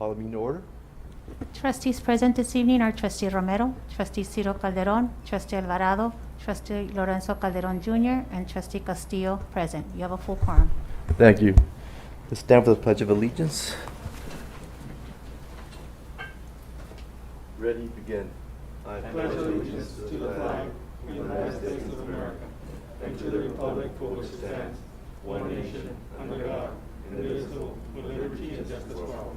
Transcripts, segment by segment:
Call the meeting to order. Trustees present this evening are Trustee Romero, Trustee Ciro Calderon, Trustee Alvarado, Trustee Lorenzo Calderon Jr., and Trustee Castillo present. You have a full quorum. Thank you. Let's stand for the Pledge of Allegiance. Ready, begin. I pledge allegiance to the flag of the United States of America and to the republic for which it stands, one nation, under God, indivisible, with liberty and justice for all.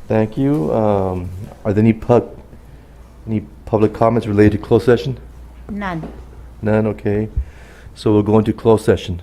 Thank you. Are there any public comments related to closed session? None. None, okay. So we'll go into closed session.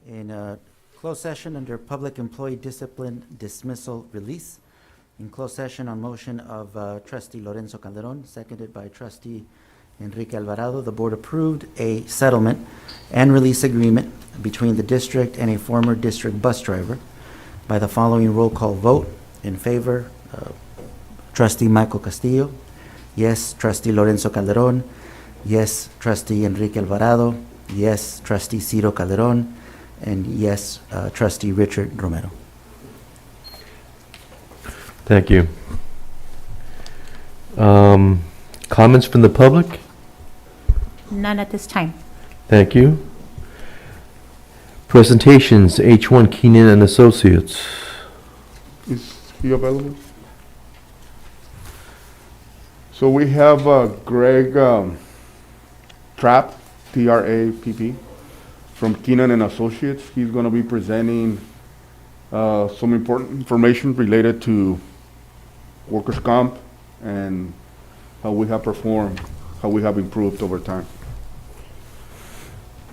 In a closed session under Public Employee Discipline Dismissal Release. In closed session on motion of Trustee Lorenzo Calderon, seconded by Trustee Enrique Alvarado, the board approved a settlement and release agreement between the district and a former district bus driver by the following roll call vote. In favor, Trustee Michael Castillo. Yes, Trustee Lorenzo Calderon. Yes, Trustee Enrique Alvarado. Yes, Trustee Ciro Calderon. And yes, Trustee Richard Romero. Thank you. Comments from the public? None at this time. Thank you. Presentations, H1 Keenan and Associates. Is he available? So we have Greg Trapp, T-R-A-P-P, from Keenan and Associates. He's going to be presenting some important information related to workers' comp and how we have performed, how we have improved over time.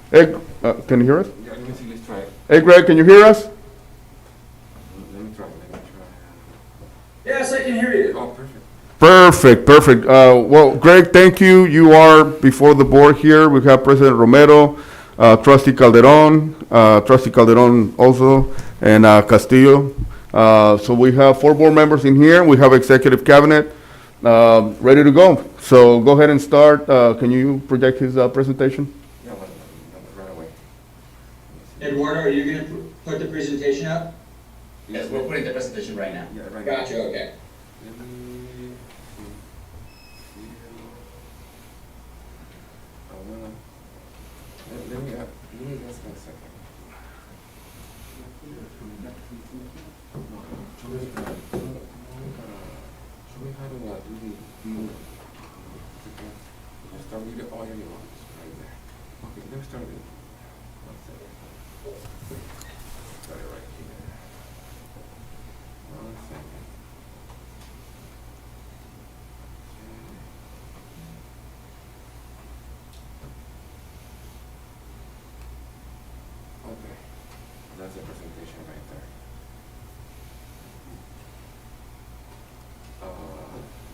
Hey, can you hear us? Yeah, let me see, let's try it. Hey, Greg, can you hear us? Let me try. Yes, I can hear you. Oh, perfect. Perfect. Well, Greg, thank you. You are before the board here. We have President Romero, Trustee Calderon also, and Castillo. So we have 4 board members in here. We have executive cabinet ready to go. So go ahead and start. Can you project his presentation? Yeah, right away. Eduardo, are you going to put the presentation up? Yes, we're putting the presentation right now. Yeah, right now. Gotcha, okay. Let me just one second. Show me how to do the start with the audio right there. Okay, let me start with it. One second. Start it right here. One second. Okay, that's the presentation right there.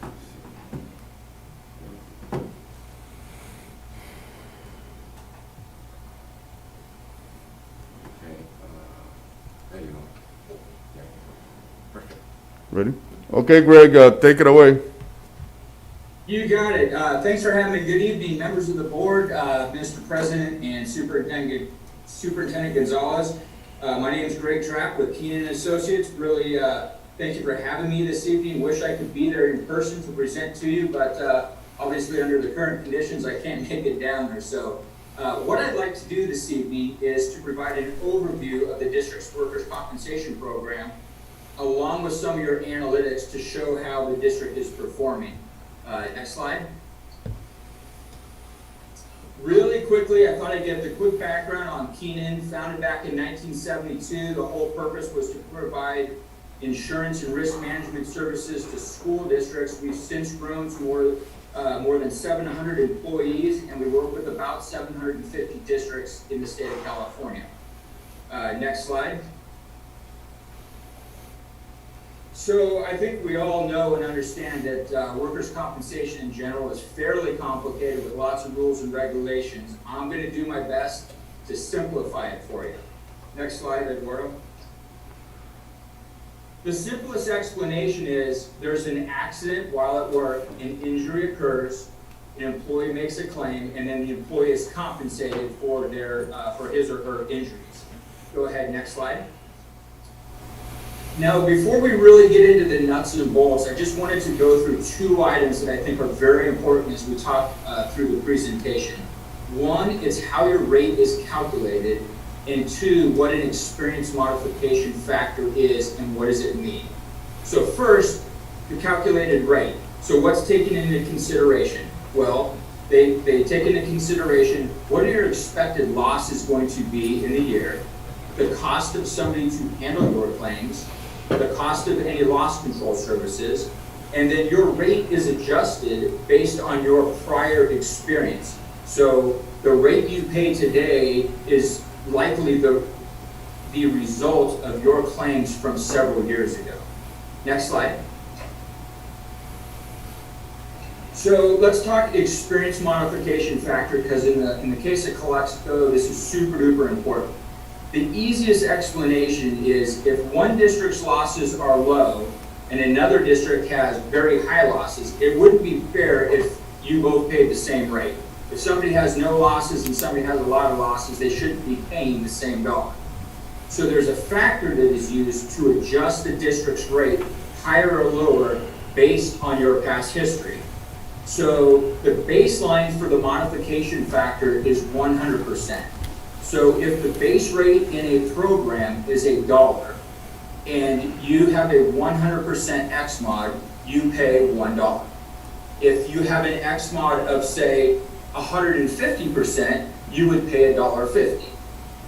Let's see. Okay, there you go. Yeah, perfect. Ready? Okay, Greg, take it away. You got it. Thanks for having me. Good evening, members of the board, Mr. President and Superintendent Gonzalez. My name is Greg Trapp with Keenan and Associates. Really, thank you for having me this evening. Wish I could be there in person to present to you, but obviously under the current conditions, I can't make it down there. So what I'd like to do this evening is to provide an overview of the district's workers' compensation program, along with some of your analytics to show how the district is performing. Next slide. Really quickly, I thought I'd give the quick background on Keenan. Founded back in 1972, the whole purpose was to provide insurance and risk management services to school districts. We've since grown to more than 700 employees, and we work with about 750 districts in the state of California. Next slide. So I think we all know and understand that workers' compensation in general is fairly complicated with lots of rules and regulations. I'm going to do my best to simplify it for you. Next slide, Eduardo. The simplest explanation is there's an accident while at work, an injury occurs, an employee makes a claim, and then the employee is compensated for his or her injuries. Go ahead, next slide. Now, before we really get into the nuts and bolts, I just wanted to go through 2 items that I think are very important as we talk through the presentation. One is how your rate is calculated, and 2, what an experience modification factor is and what does it mean. So first, the calculated rate. So what's taken into consideration? Well, they take into consideration what are your expected losses going to be in the year, the cost of somebody to handle your claims, the cost of any loss control services, and then your rate is adjusted based on your prior experience. So the rate you pay today is likely the the result of your claims from several years ago. Next slide. So let's talk experience modification factor, because in the case of Calexico, this is super duper important. The easiest explanation is if one district's losses are low and another district has very high losses, it wouldn't be fair if you both paid the same rate. If somebody has no losses and somebody has a lot of losses, they shouldn't be paying the same dollar. So there's a factor that is used to adjust the district's rate higher or lower based on your past history. So the baseline for the modification factor is 100%. So if the base rate in a program is $1 and you have a 100% X mod, you pay $1. If you have an X mod of say 150%, you would pay $1.50.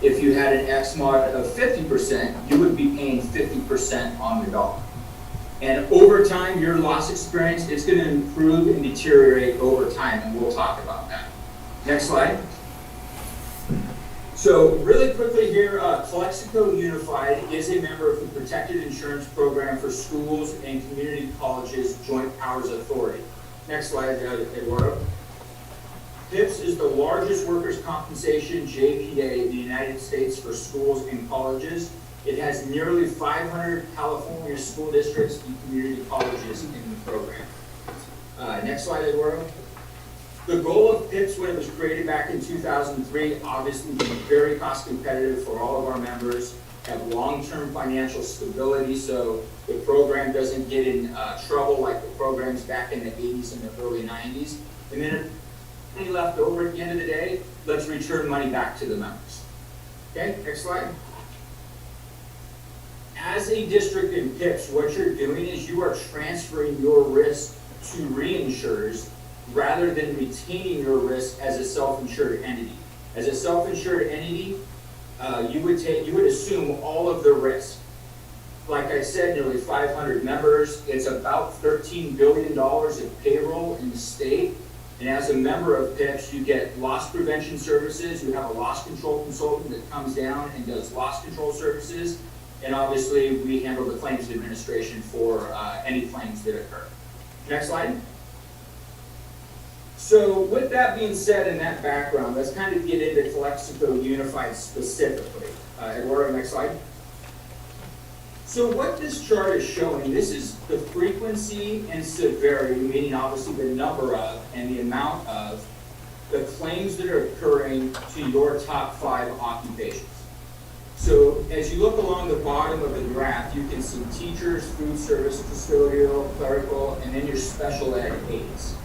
If you had an X mod of 50%, you would be paying 50% on the dollar. And over time, your loss experience is going to improve and deteriorate over time, and we'll talk about that. Next slide. So really quickly here, Calexico Unified is a member of the Protected Insurance Program for Schools and Community Colleges Joint Powers Authority. Next slide, Eduardo. PIPS is the largest workers' compensation JPA in the United States for schools and colleges. It has nearly 500 California school districts and community colleges in the program. Next slide, Eduardo. The goal of PIPS when it was created back in 2003, obviously to be very cost competitive for all of our members, have long-term financial stability so the program doesn't get in trouble like the programs back in the 80s and the early 90s. And then if any left over at the end of the day, let's return money back to the members. Okay, next slide. As a district in PIPS, what you're doing is you are transferring your risk to reinsurers rather than retaining your risk as a self-insured entity. As a self-insured entity, you would assume all of the risk. Like I said, nearly 500 members. It's about $13 billion of payroll in the state. And as a member of PIPS, you get loss prevention services. You have a loss control consultant that comes down and does loss control services. And obviously, we handle the claims administration for any claims that occur. Next slide. So with that being said and that background, let's kind of get into Calexico Unified specifically. Eduardo, next slide. So what this chart is showing, this is the frequency and severity, meaning obviously the number of and the amount of the claims that are occurring to your top 5 occupations. So as you look along the bottom of the graph, you can see teachers, food service, custodial, clerical, and then your special ed aides.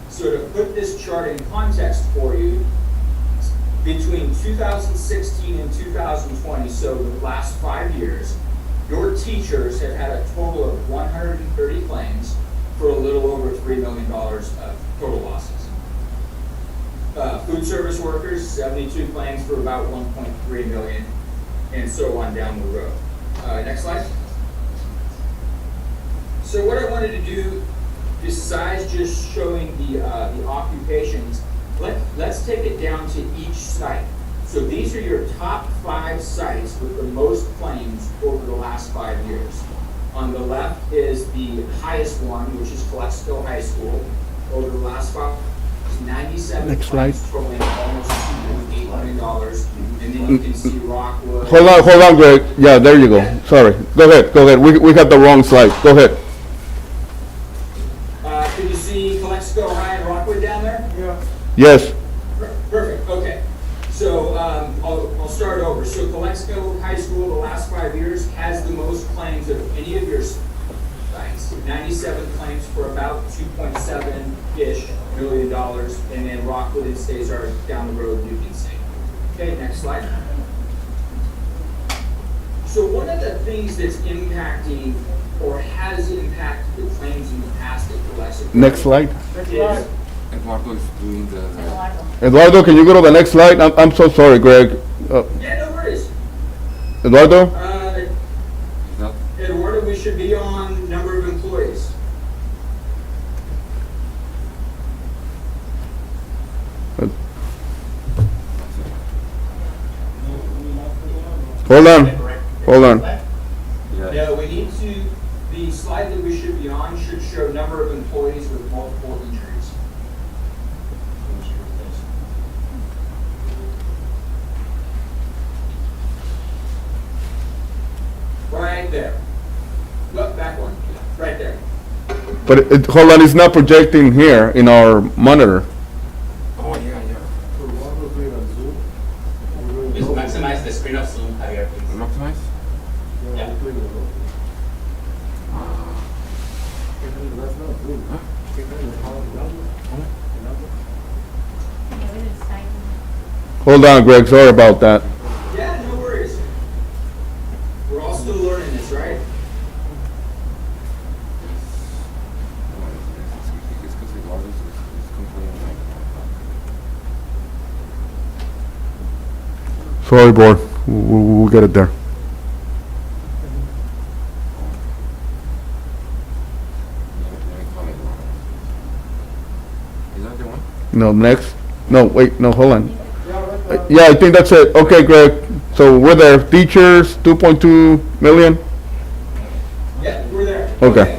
So to put this chart in context for you, between 2016 and 2020, so the last 5 years, your teachers have had a total of 130 claims for a little over $3 million of total losses. Food service workers, 72 claims for about 1.3 million, and so on down the road. Next slide. So what I wanted to do, besides just showing the occupations, let's take it down to each site. So these are your top 5 sites with the most claims over the last 5 years. On the left is the highest one, which is Calexico High School. Over the last 5 years, 97 Next claims slide. totaling almost $2.8 million. And then you can see Rockwood. Hold on, Greg. Yeah, there you go. Sorry. Go ahead. We got the wrong slide. Go ahead. Can you see Calexico High and Rockwood down there? Yeah. Yes. Perfect, okay. So I'll start over. So Calexico High School, the last 5 years, has the most claims of any of your sites. 97 claims for about $2.7-ish million, and then Rockwood and Stays are down the road, you can see. Okay, next slide. So one of the things that's impacting or has impacted the claims in the past at Calexico. Next slide. is- Eduardo is doing the. Eduardo, can you go to the next slide? I'm so sorry, Greg. Yeah, no worries. Eduardo? Is that, Eduardo, we should be on number of employees. Hold on. Hold on. No, we need to, the slide that we should be on should show number of employees with multiple injuries. Right there. Look, back one, right there. But hold on, it's not projecting here in our monitor. Oh, yeah, yeah. Please maximize the screen of Zoom, Javier, please. Maximize? Yeah. Hold on, Greg, sorry about that. Yeah, no worries. We're all still learning this, right? It's because the largest is complaining like. Sorry, board. We'll get it there. Let me call it wrong. Is that the one? No, next. No, wait, no, hold on. Yeah, I think that's it. Okay, Greg. So we're there. Teachers, 2.2 million. Yeah, we're there. Okay.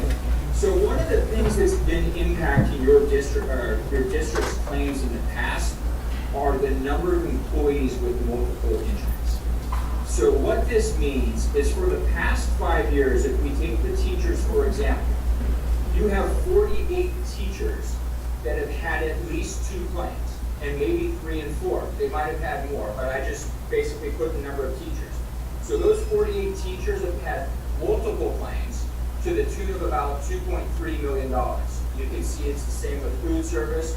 So one of the things that's been impacting your district, or your district's claims in the past are the number of employees with multiple injuries. So what this means is for the past 5 years, if we take the teachers, for example, you have 48 teachers that have had at least 2 claims, and maybe 3 and 4. They might have had more, but I just basically put the number of teachers. So those 48 teachers have had multiple claims to the tune of about $2.3 million. You can see it's the same with food service.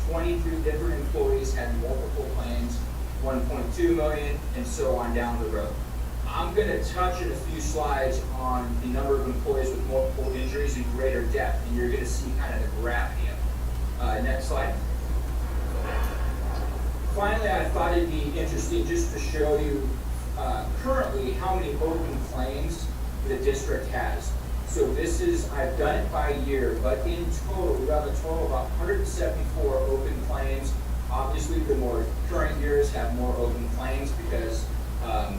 23 different employees had multiple claims, 1.2 million, and so on down the road. I'm going to touch in a few slides on the number of employees with multiple injuries in greater depth, and you're going to see kind of the gravity of it. Next slide. Finally, I thought it'd be interesting just to show you currently how many open claims the district has. So this is, I've done it by year, but in total, we have a total of 174 open claims. Obviously, the more current years have more open claims because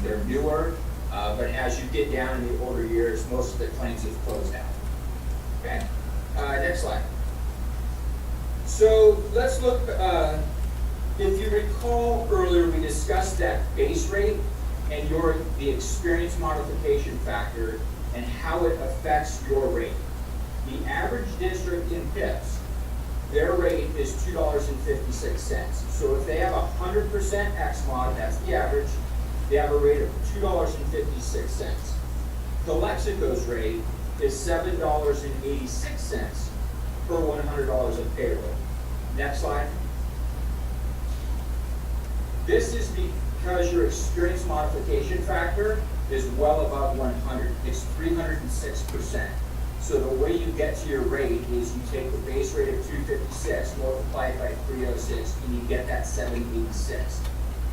they're newer, but as you get down in the older years, most of the claims have closed out. Okay, next slide. So let's look, if you recall earlier, we discussed that base rate and the experience modification factor and how it affects your rate. The average district in PIPS, their rate is $2.56. So if they have 100% X mod, that's the average, they have a rate of $2.56. Calexico's rate is $7.86 per $100 of payroll. Next slide. This is because your experience modification factor is well above 100. It's 306%. So the way you get to your rate is you take the base rate of 256, multiply it by 306, and you get that 786.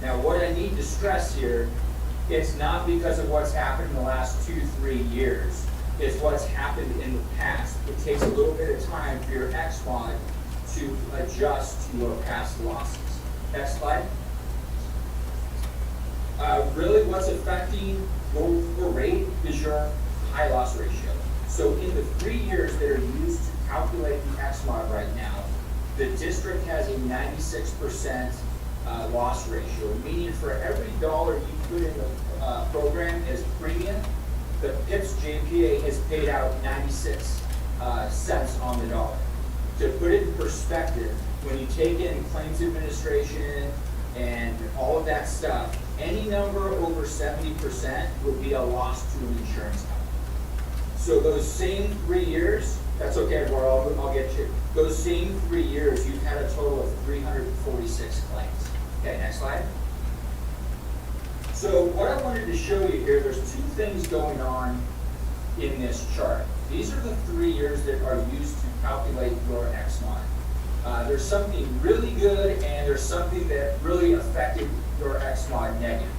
Now what I need to stress here, it's not because of what's happened in the last 2-3 years. It's what's happened in the past. It takes a little bit of time for your X mod to adjust to your past losses. Next slide. Really what's affecting your rate is your high loss ratio. So in the 3 years that are used to calculate the X mod right now, the district has a 96% loss ratio, meaning for every dollar you put in the program as premium, the PIPS JPA has paid out 96 cents on the dollar. To put it in perspective, when you take in claims administration and all of that stuff, any number over 70% would be a loss to an insurance company. So those same 3 years, that's okay, I'll get you. Those same 3 years, you've had a total of 346 claims. Okay, next slide. So what I wanted to show you here, there's 2 things going on in this chart. These are the 3 years that are used to calculate your X mod. There's something really good and there's something that really affected your X mod negative.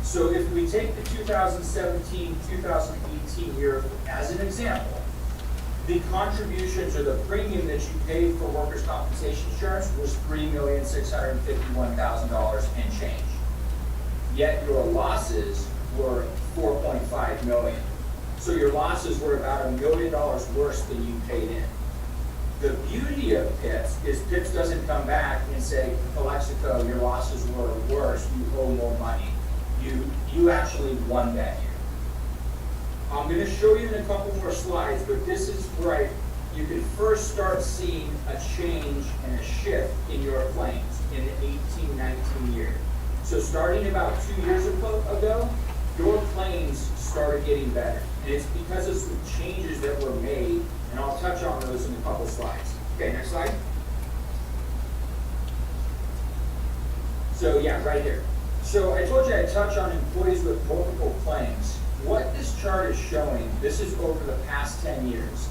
So if we take the 2017-2018 year as an example, the contributions or the premium that you paid for workers' compensation insurance was $3,651,000 and change. Yet your losses were 4.5 million. So your losses were about $1 million worse than you paid in. The beauty of PIPS is PIPS doesn't come back and say, Calexico, your losses were worse, you owe more money. You actually won that year. I'm going to show you in a couple more slides, but this is where you can first start seeing a change and a shift in your claims in the 18-19 year. So starting about 2 years ago, your claims started getting better. And it's because of some changes that were made, and I'll touch on those in a couple slides. Okay, next slide. So yeah, right here. So I told you I'd touch on employees with multiple claims. What this chart is showing, this is over the past 10 years.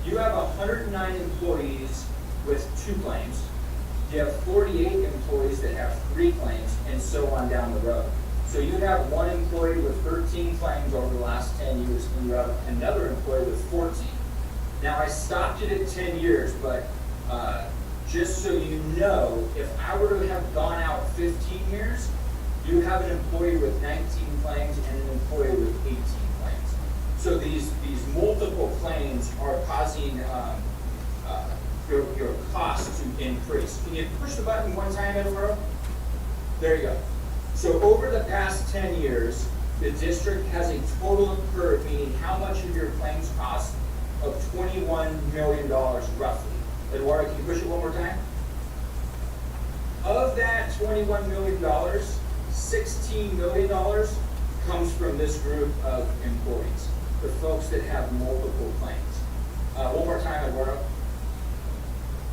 You have 109 employees with 2 claims. You have 48 employees that have 3 claims, and so on down the road. So you have 1 employee with 13 claims over the last 10 years, and you have another employee with 14. Now, I stopped it at 10 years, but just so you know, if I were to have gone out 15 years, you have an employee with 19 claims and an employee with 18 claims. So these multiple claims are causing your costs to increase. Can you push the button one time in a row? There you go. So over the past 10 years, the district has a total incurred, meaning how much of your claims cost, of $21 million roughly. Eduardo, can you push it one more time? Of that $21 million, $16 million comes from this group of employees, the folks that have multiple claims. One more time, Eduardo.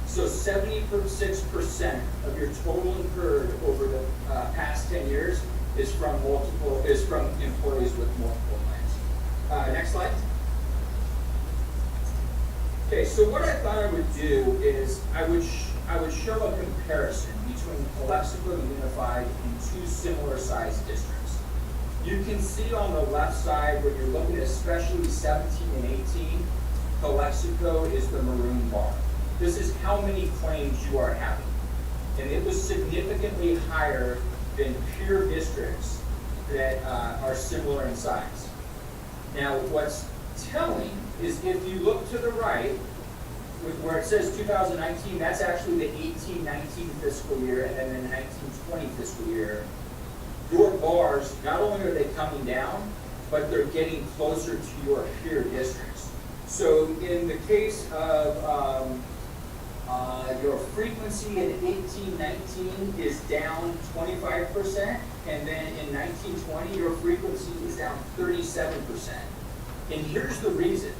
So 76% of your total incurred over the past 10 years is from employees with multiple claims. Next slide. Okay, so what I thought I would do is I would show a comparison between Calexico and Unified in 2 similar sized districts. You can see on the left side when you're looking at especially 17 and 18, Calexico is the maroon bar. This is how many claims you are having. And it was significantly higher than peer districts that are similar in size. Now, what's telling is if you look to the right, where it says 2019, that's actually the 18-19 fiscal year and then the 19-20 fiscal year. Your bars, not only are they coming down, but they're getting closer to your peer districts. So in the case of your frequency in 18-19 is down 25%, and then in 19-20, your frequency is down 37%. And here's the reason.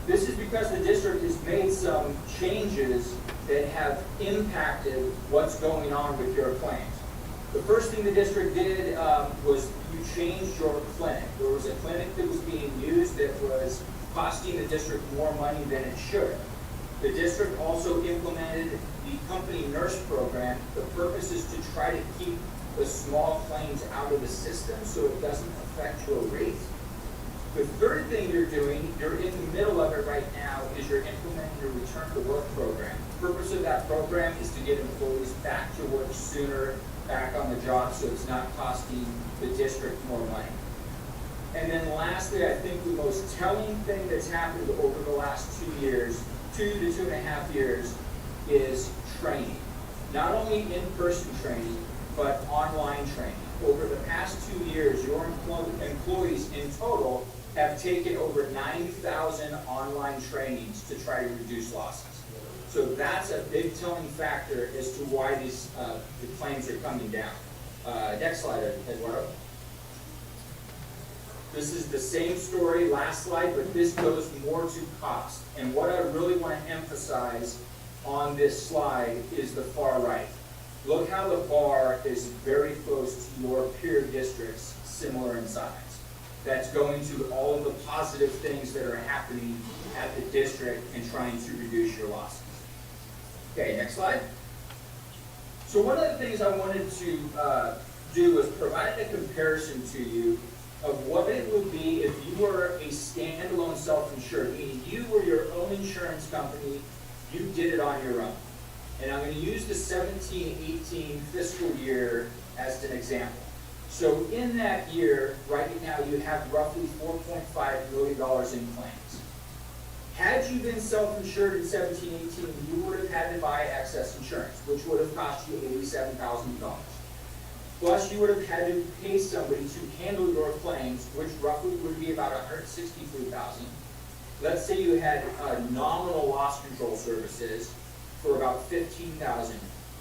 This is because the district has made some changes that have impacted what's going on with your claims. The first thing the district did was you changed your clinic. There was a clinic that was being used that was costing the district more money than it should. The district also implemented the company nurse program. The purpose is to try to keep the small claims out of the system so it doesn't affect your rate. The third thing you're doing, you're in the middle of it right now, is you're implementing your return to work program. The purpose of that program is to get employees back to work sooner, back on the job, so it's not costing the district more money. And then lastly, I think the most telling thing that's happened over the last 2 years, 2 to 2.5 years, is training. Not only in-person training, but online training. Over the past 2 years, your employees in total have taken over 9,000 online trainings to try to reduce losses. So that's a big telling factor as to why these the claims are coming down. Next slide, Eduardo. This is the same story, last slide, but this goes more to cost. And what I really want to emphasize on this slide is the far right. Look how the bar is very close to your peer districts, similar in size. That's going to all of the positive things that are happening at the district and trying to reduce your losses. Okay, next slide. So one of the things I wanted to do is provide a comparison to you of what it would be if you were a standalone self-insured, meaning you were your own insurance company, you did it on your own. And I'm going to use the 17-18 fiscal year as an example. So in that year, right now, you have roughly $4.5 million in claims. Had you been self-insured in 17-18, you would have had to buy excess insurance, which would have cost you $87,000. Plus, you would have had to pay somebody to handle your claims, which roughly would be about $163,000. Let's say you had nominal loss control services for about $15,000.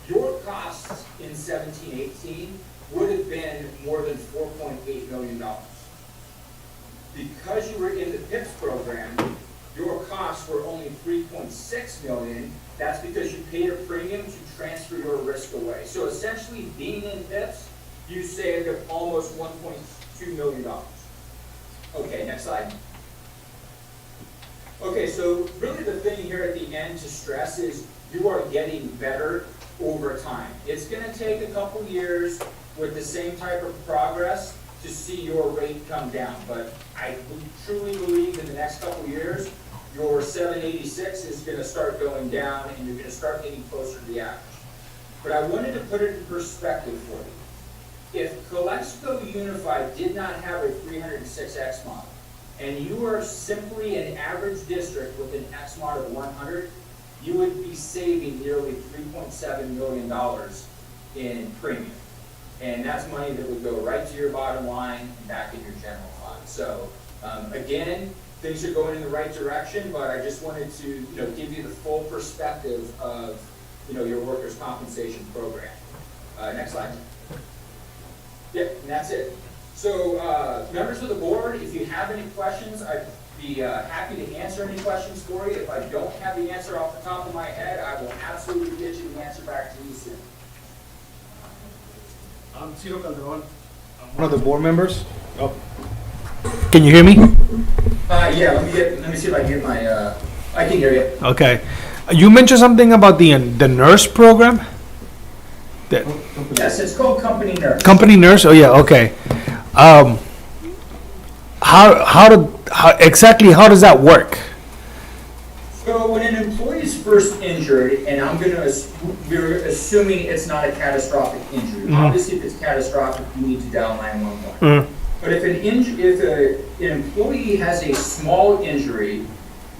Your costs in 17-18 would have been more than $4.8 million. Because you were in the PIPS program, your costs were only $3.6 million. That's because you paid a premium to transfer your risk away. So essentially, being in PIPS, you saved almost $1.2 million. Okay, next slide. Okay, so really the thing here at the end to stress is you are getting better over time. It's going to take a couple years with the same type of progress to see your rate come down. But I truly believe in the next couple years, your 786 is going to start going down and you're going to start getting closer to the average. But I wanted to put it in perspective for you. If Calexico Unified did not have a 306X model, and you are simply an average district with an X mod of 100, you would be saving nearly $3.7 million in premium. And that's money that would go right to your bottom line and back in your general fund. So again, things are going in the right direction, but I just wanted to give you the full perspective of your workers' compensation program. Next slide. Yep, and that's it. So members of the board, if you have any questions, I'd be happy to answer any questions for you. If I don't have the answer off the top of my head, I will absolutely get you the answer back to you soon. I'm Ciro Calderon. I'm one of the board members. Oh. Can you hear me? Yeah, let me see if I can get my, I can hear you. Okay. You mentioned something about the nurse program? Yes, it's called Company Nurse. Company nurse? Oh, yeah, okay. How exactly how does that work? So when an employee is first injured, and we're assuming it's not a catastrophic injury. Mm-hmm. Obviously, if it's catastrophic, you need to dial 911. But if an employee has a small injury,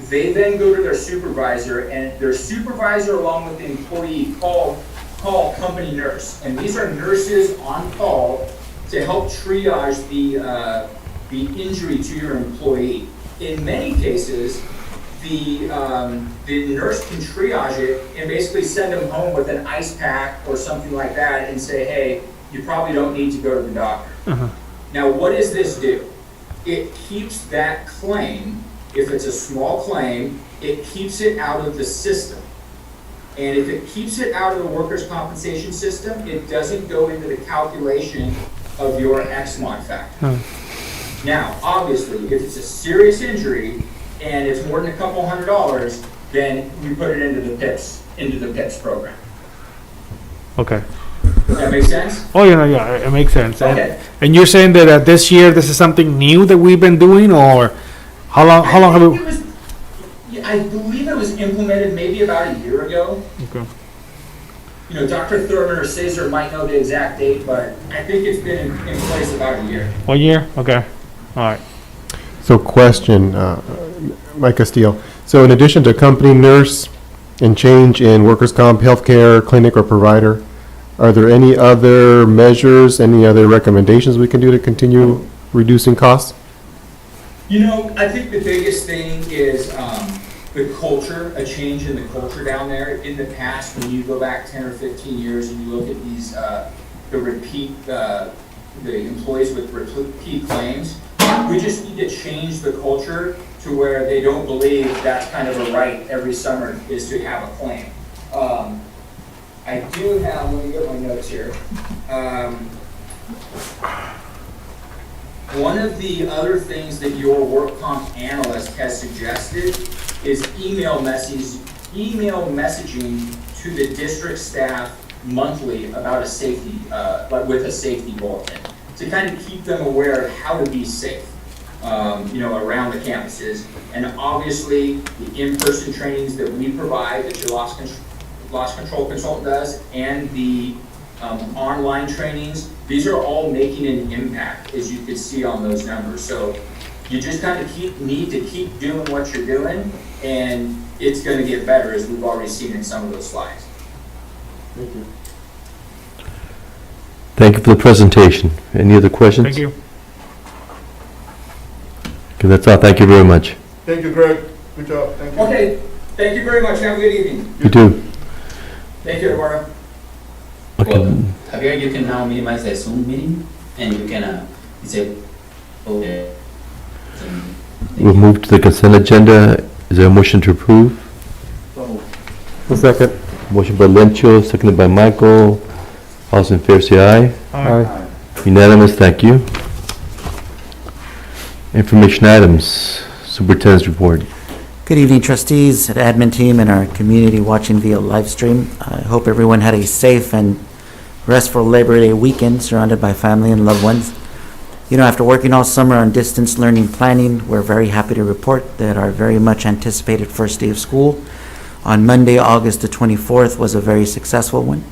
they then go to their supervisor, and their supervisor, along with the employee, call company nurse. And these are nurses on call to help triage the injury to your employee. In many cases, the nurse can triage it and basically send them home with an ice pack or something like that and say, hey, you probably don't need to go to the doctor. Now, what does this do? It keeps that claim, if it's a small claim, it keeps it out of the system. And if it keeps it out of the workers' compensation system, it doesn't go into the calculation of your XMOD factor. Now, obviously, if it's a serious injury and it's more than a couple $100, then we put it into the PIPS program. Okay. Does that make sense? Oh, yeah, it makes sense. Okay. And you're saying that this year this is something new that we've been doing, or how long have we? I believe it was implemented maybe about a year ago. Okay. Dr. Thurman or Cesar might know the exact date, but I think it's been in place about a year. 1 year? Okay. All right. So question, Mike Castillo. So in addition to company nurse and change in workers' comp, healthcare, clinic, or provider, are there any other measures, any other recommendations we can do to continue reducing costs? I think the biggest thing is the culture, a change in the culture down there. In the past, when you go back 10 or 15 years and you look at these, the employees with repeat claims, we just need to change the culture to where they don't believe that's kind of a right every summer is to have a claim. I do have, let me get my notes here. One of the other things that your work comp analyst has suggested is email messaging to the district staff monthly about a safety, with a safety bulletin, to kind of keep them aware of how to be safe, around the campuses. And obviously, the in-person trainings that we provide, that your loss control consultant does, and the online trainings. These are all making an impact, as you can see on those numbers. So you just kind of need to keep doing what you're doing, and it's going to get better, as we've already seen in some of those slides. Thank you. Thank you for the presentation. Any other questions? Thank you. Okay, that's all. Thank you very much. Thank you, Greg. Good job. Thank you. Okay, thank you very much. Have a good evening. You too. Thank you, Eduardo. Okay. Well, Javier, you can now minimize the Zoom meeting and you can disable. Okay. We'll move to the consent agenda. Is there a motion to approve? A second. Motion by Lencho, seconded by Michael. All those in favor say aye. Aye. Unanimous, thank you. Information items, Superintendent's report. Good evening, trustees, and admin team, and our community watching via live stream. I hope everyone had a safe and restful Labor Day weekend surrounded by family and loved ones. You know, after working all summer on distance learning planning, we're very happy to report that our very much anticipated first day of school on Monday, August the 24th, was a very successful one.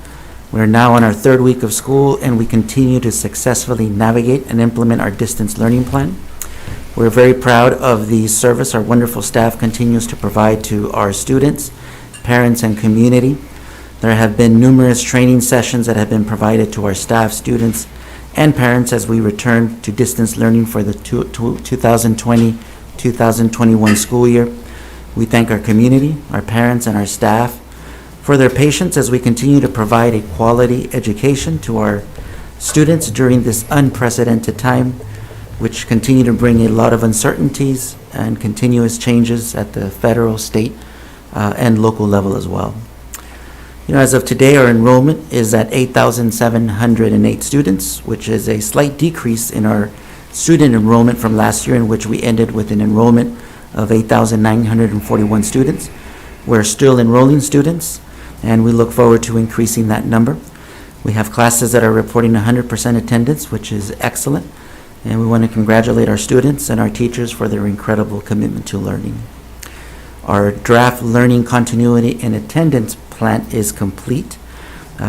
We're now on our third week of school, and we continue to successfully navigate and implement our distance learning plan. We're very proud of the service our wonderful staff continues to provide to our students, parents, and community. There have been numerous training sessions that have been provided to our staff, students, and parents as we return to distance learning for the 2020-2021 school year. We thank our community, our parents, and our staff for their patience as we continue to provide a quality education to our students during this unprecedented time, which continue to bring a lot of uncertainties and continuous changes at the federal, state, and local level as well. You know, as of today, our enrollment is at 8,708 students, which is a slight decrease in our student enrollment from last year, in which we ended with an enrollment of 8,941 students. We're still enrolling students, and we look forward to increasing that number. We have classes that are reporting 100% attendance, which is excellent. And we want to congratulate our students and our teachers for their incredible commitment to learning. Our draft learning continuity and attendance plan is complete.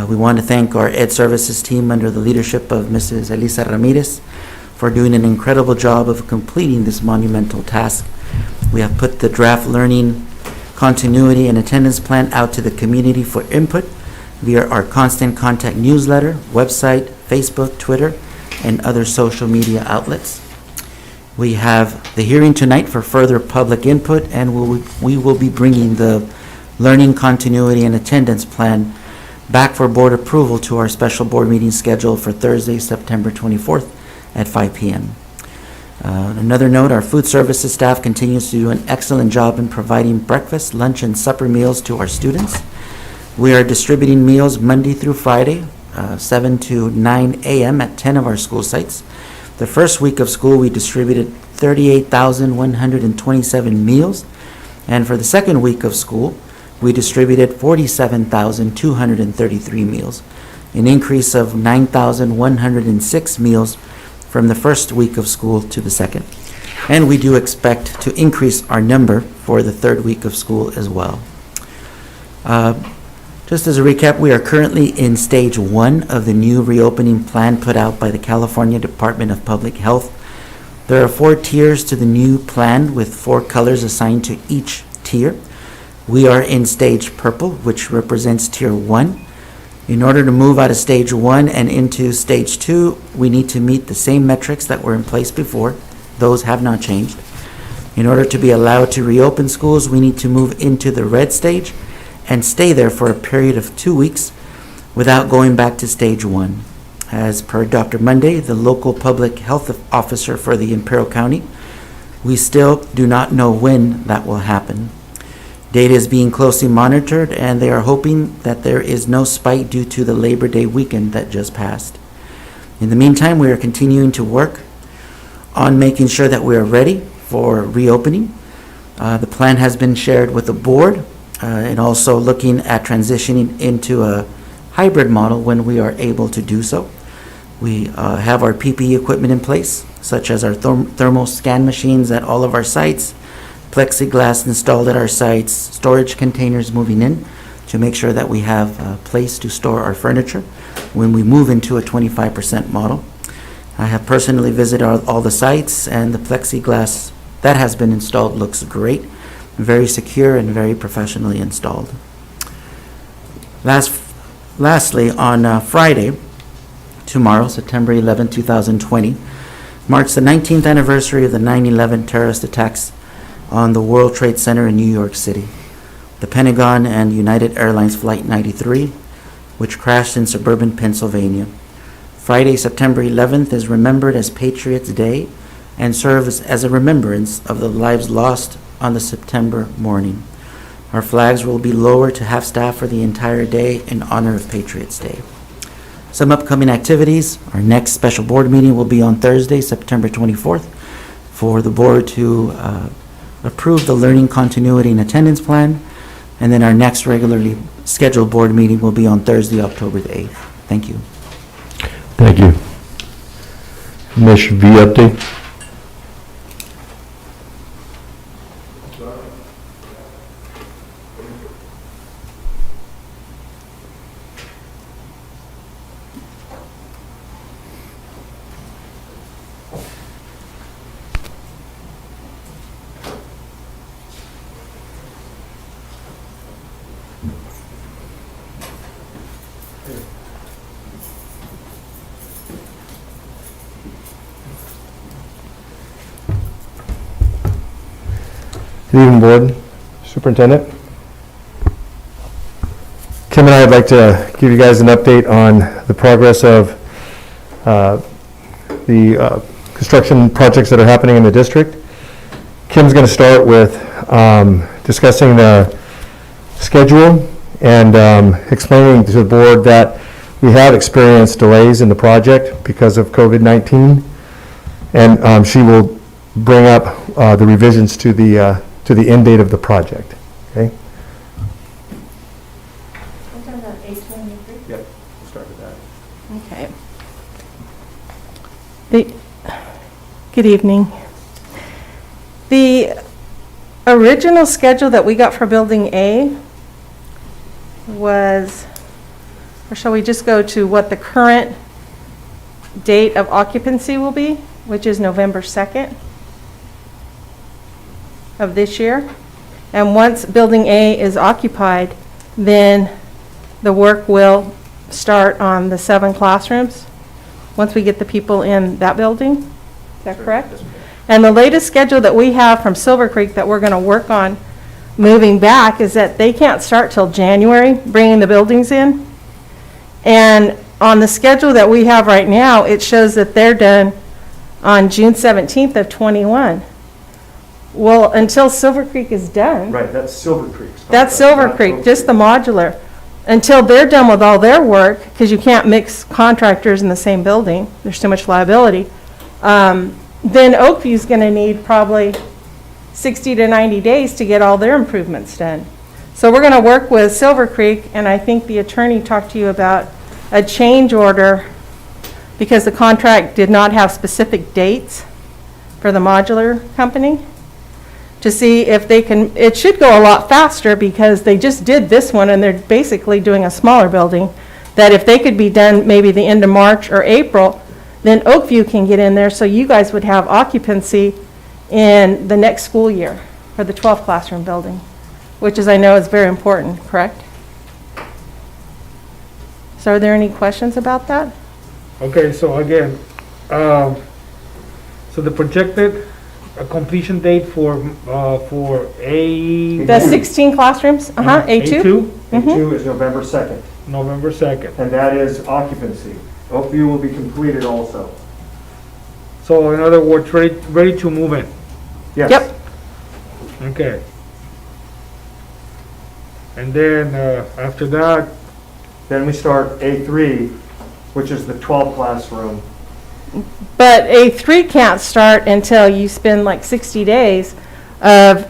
We want to thank our Ed Services team under the leadership of Mrs. Elisa Ramirez for doing an incredible job of completing this monumental task. We have put the draft learning continuity and attendance plan out to the community for input via our constant contact newsletter, website, Facebook, Twitter, and other social media outlets. We have the hearing tonight for further public input, and we will be bringing the learning continuity and attendance plan back for board approval to our special board meeting scheduled for Thursday, September 24th at 5 p.m. Another note, our food services staff continues to do an excellent job in providing breakfast, lunch, and supper meals to our students. We are distributing meals Monday through Friday, 7 to 9 a.m. at 10 of our school sites. The first week of school, we distributed 38,127 meals, and for the second week of school, we distributed 47,233 meals, an increase of 9,106 meals from the first week of school to the second. And we do expect to increase our number for the third week of school as well. Just as a recap, we are currently in stage 1 of the new reopening plan put out by the California Department of Public Health. There are 4 tiers to the new plan with 4 colors assigned to each tier. We are in stage purple, which represents tier 1. In order to move out of stage 1 and into stage 2, we need to meet the same metrics that were in place before. Those have not changed. In order to be allowed to reopen schools, we need to move into the red stage and stay there for a period of 2 weeks without going back to stage 1. As per Dr. Monday, the local public health officer for the Imperial County, we still do not know when that will happen. Data is being closely monitored, and they are hoping that there is no spike due to the Labor Day weekend that just passed. In the meantime, we are continuing to work on making sure that we are ready for reopening. The plan has been shared with the board, and also looking at transitioning into a hybrid model when we are able to do so. We have our PPE equipment in place, such as our thermal scan machines at all of our sites, plexiglass installed at our sites, storage containers moving in to make sure that we have a place to store our furniture when we move into a 25% model. I have personally visited all the sites, and the plexiglass that has been installed looks great, very secure and very professionally installed. Lastly, on Friday, tomorrow, September 11, 2020, marks the 19th anniversary of the 9/11 terrorist attacks on the World Trade Center in New York City. The Pentagon and United Airlines Flight 93, which crashed in suburban Pennsylvania. Friday, September 11th is remembered as Patriots' Day and serves as a remembrance of the lives lost on the September morning. Our flags will be lowered to half-staff for the entire day in honor of Patriots' Day. Some upcoming activities. Our next special board meeting will be on Thursday, September 24th, for the board to approve the learning continuity and attendance plan. And then our next regularly scheduled board meeting will be on Thursday, October the 8th. Thank you. Thank you. Measure V update. Good evening, Board. Superintendent. Kim and I would like to give you guys an update on the progress of the construction projects that are happening in the district. Kim's going to start with discussing the schedule and explaining to the board that we have experienced delays in the project because of COVID-19, and she will bring up the revisions to the end date of the project. Okay? Yep, we'll start with that. Okay. Good evening. The original schedule that we got for Building A was, or shall we just go to what the current date of occupancy will be, which is November 2nd of this year. And once Building A is occupied, then the work will start on the 7 classrooms, once we get the people in that building. Is that correct? And the latest schedule that we have from Silver Creek that we're going to work on moving back is that they can't start till January, bringing the buildings in. And on the schedule that we have right now, it shows that they're done on June 17th of 21. Well, until Silver Creek is done. Right, that's Silver Creek. That's Silver Creek, just the modular. Until they're done with all their work, because you can't mix contractors in the same building, there's too much liability, then Oakview's going to need probably 60 to 90 days to get all their improvements done. So we're going to work with Silver Creek, and I think the attorney talked to you about a change order because the contract did not have specific dates for the modular company, to see if they can. It should go a lot faster because they just did this one and they're basically doing a smaller building, that if they could be done maybe the end of March or April, then Oakview can get in there, so you guys would have occupancy in the next school year for the 12th classroom building, which is, I know, is very important, correct? So are there any questions about that? Okay, so again, so the projected completion date for A. The 16 classrooms, A2? A2? A2 is November 2nd, November 2nd. and that is occupancy. Oakview will be completed also. So in other words, ready to move in. Yes. Yep. Okay. And then after that, Then we start A3, which is the 12th classroom. But A3 can't start until you spend like 60 days of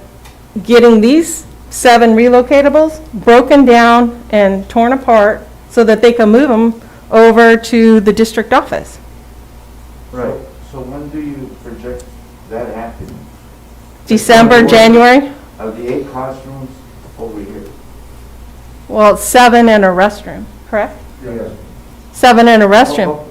getting these 7 relocatables broken down and torn apart so that they can move them over to the district office. Right. So when do you project that happening? December, January. Of the 8 classrooms over here? Well, it's 7 and a restroom, correct? Yes. 7 and a restroom.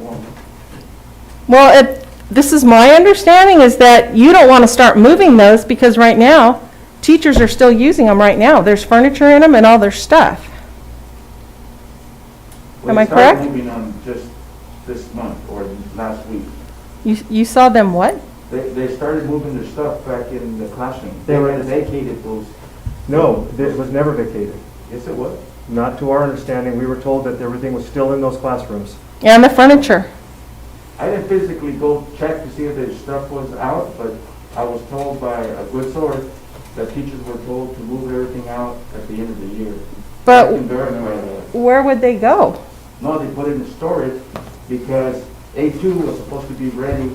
Well, this is my understanding is that you don't want to start moving those because right now, teachers are still using them right now. There's furniture in them and all their stuff. Am I correct? They started moving on just this month or last week. You saw them what? They started moving their stuff back in the classroom. They were- had vacated those. No, it was never vacated. Yes, it was. Not to our understanding. We were told that everything was still in those classrooms. And the furniture. I didn't physically go check to see if their stuff was out, but I was told by a good source that teachers were told to move everything out at the end of the year. I But can verify that. where would they go? No, they put it in storage because A2 was supposed to be ready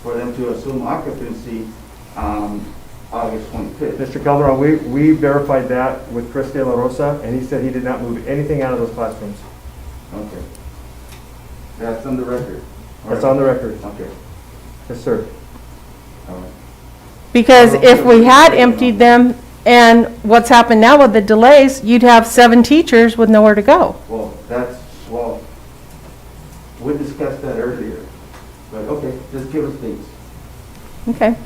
for them to assume occupancy August 25th. Mr. Calderon, we verified that with Chris De La Rosa, and he said he did not move anything out of those classrooms. Okay. That's on the record. That's on the record. Okay. Yes, sir. All right. Because if we had emptied them and what's happened now with the delays, you'd have 7 teachers with nowhere to go. Well, we discussed that earlier. But okay, just give us dates. Okay.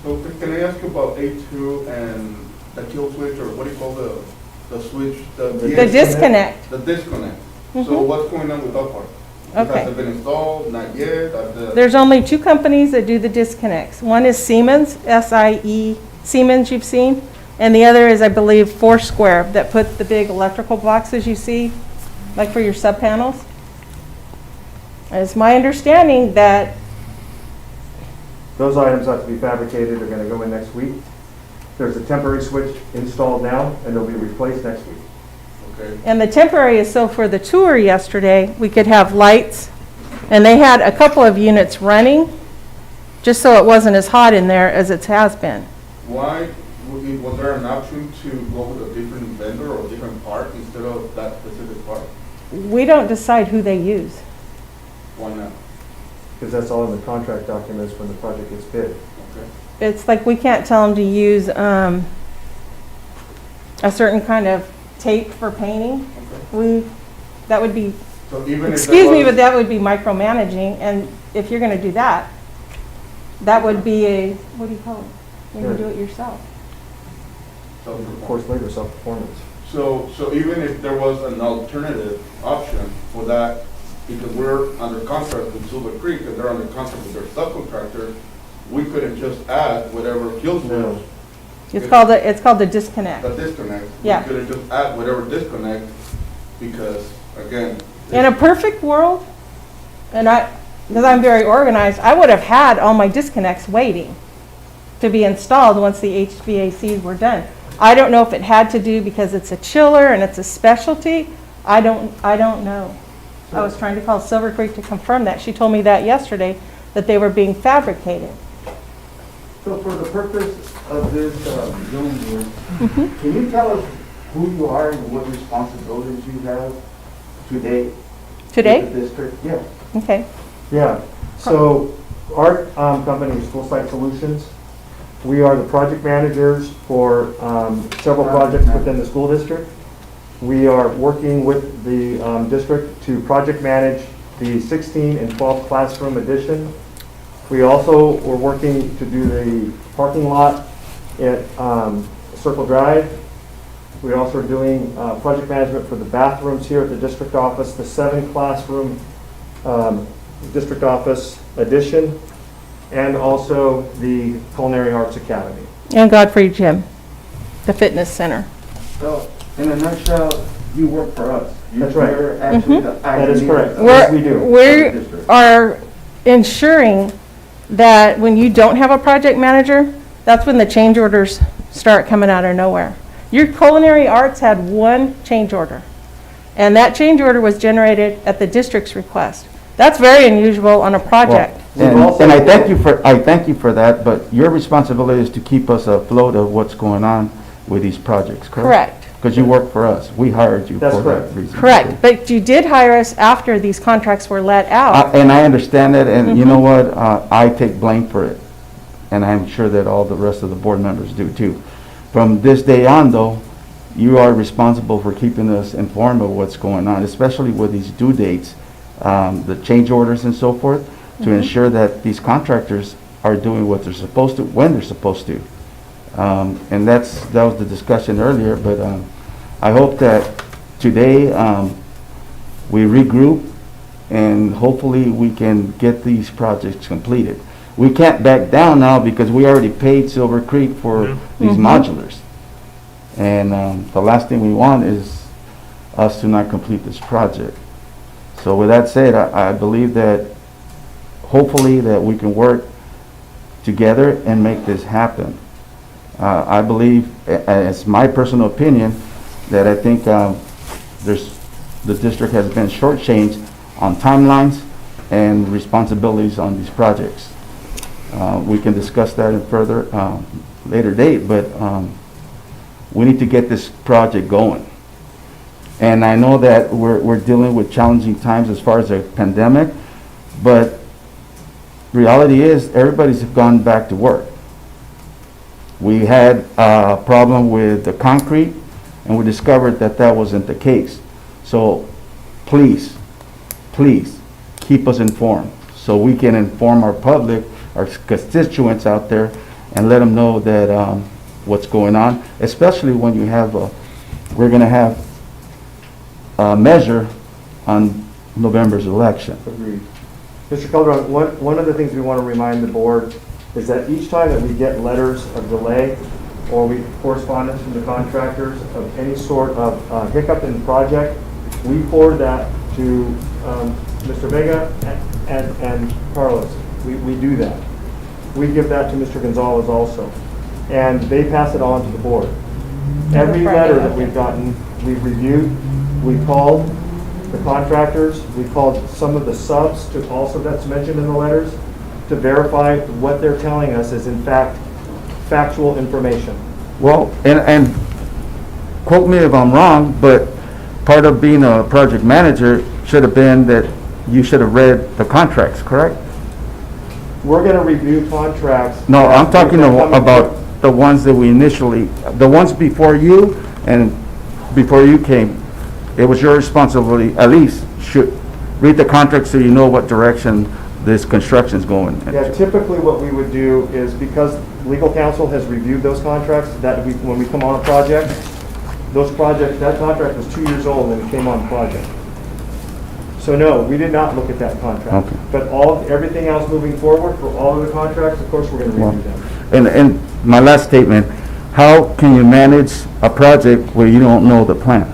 So can I ask you about A2 and the kill switch, or what do you call the switch? The disconnect. The disconnect. So Mhm. what's going on with that part? Okay. Has it been installed? Not yet? There's only 2 companies that do the disconnects. One is Siemens, S-I-E, Siemens you've seen, and the other is, I believe, Foursquare that put the big electrical boxes you see, like for your sub panels. And it's my understanding that Those items have to be fabricated, they're gonna go in next week. There's a temporary switch installed now, and they'll be replaced next week. Okay. And the temporary is so for the tour yesterday, we could have lights, and they had a couple of units running, just so it wasn't as hot in there as it has been. Why, was there an option to go with a different vendor or a different part instead of that specific part? We don't decide who they use. Why not? Because that's all in the contract documents when the project gets bid. Okay. It's like we can't tell them to use a certain kind of tape for painting. Okay. That would be, So even if excuse me, but that would be micromanaging, and if you're gonna do that, that would be a, what do you call it? When you do it yourself. Of course, labor self-performance. So even if there was an alternative option for that, because we're under contract with Silver Creek and they're under contract with their subcontractor, we couldn't just add whatever kill No. switch. It's called the disconnect. The disconnect. Yeah. We couldn't just add whatever disconnect because, again. In a perfect world, because I'm very organized, I would have had all my disconnects waiting to be installed once the HVACs were done. I don't know if it had to do because it's a chiller and it's a specialty. I don't know. I was trying to call Silver Creek to confirm that. She told me that yesterday, that they were being fabricated. So for the purpose of this Zoom here, can you tell us who you are and what responsibilities you have today? Today? With the district? Yeah. Okay. Yeah, so our company is Full Site Solutions. We are the project managers for several projects within the school district. We are working with the district to project manage the 16 and 12 classroom addition. We also were working to do the parking lot at Circle Drive. We're also doing project management for the bathrooms here at the district office, the 7 classroom district office addition, and also the Culinary Arts Academy. And Godfrey Gym, the fitness center. So in a nutshell, you work for us. That's right. You're actually the That is acting correct. leader. Yes, we do. We are ensuring that when you don't have a project manager, that's when the change orders start coming out of nowhere. Your culinary arts had 1 change order, and that change order was generated at the district's request. That's very unusual on a project. And I thank you for that, but your responsibility is to keep us afloat of what's going on with these projects, correct? Correct. Because you work for us. We hired you That's for correct. that reason. Correct, but you did hire us after these contracts were let out. And I understand that, and you know what? I take blame for it. And I'm sure that all the rest of the board members do too. From this day on, though, you are responsible for keeping us informed of what's going on, especially with these due dates, the change orders and so forth, to ensure that these contractors are doing what they're supposed to, when they're supposed to. And that was the discussion earlier, but I hope that today we regroup and hopefully we can get these projects completed. We can't back down now because we already paid Silver Creek for these modulars. And the last thing we want is us to not complete this project. So with that said, I believe that hopefully that we can work together and make this happen. I believe, it's my personal opinion, that I think the district has been shortchanged on timelines and responsibilities on these projects. We can discuss that in further later date, but we need to get this project going. And I know that we're dealing with challenging times as far as the pandemic, but reality is everybody's gone back to work. We had a problem with the concrete, and we discovered that that wasn't the case. So please, please keep us informed so we can inform our public, our constituents out there, and let them know that what's going on, especially when you have we're going to have a measure on November's election. Agreed. Mr. Calderon, one of the things we want to remind the board is that each time that we get letters of delay or we correspondence from the contractors of any sort of hiccup in the project, we forward that to Mr. Vega and Carlos. We do that. We give that to Mr. Gonzalez also. And they pass it on to the board. Every letter that we've gotten, we've reviewed, we called the contractors, we called some of the subs to also that's mentioned in the letters to verify what they're telling us is in fact factual information. Well, and quote me if I'm wrong, but part of being a project manager should have been that you should have read the contracts, correct? We're going to review contracts. No, I'm talking about the ones that we initially, the ones before you and before you came. It was your responsibility, at least, should read the contract so you know what direction this construction's going. Yeah, typically what we would do is, because legal counsel has reviewed those contracts, that when we come on a project, that contract was 2 years old when it came on the project. So no, we did not look at that contract. Okay. But everything else moving forward for all of the contracts, of course, we're going to review them. And my last statement, how can you manage a project where you don't know the plan?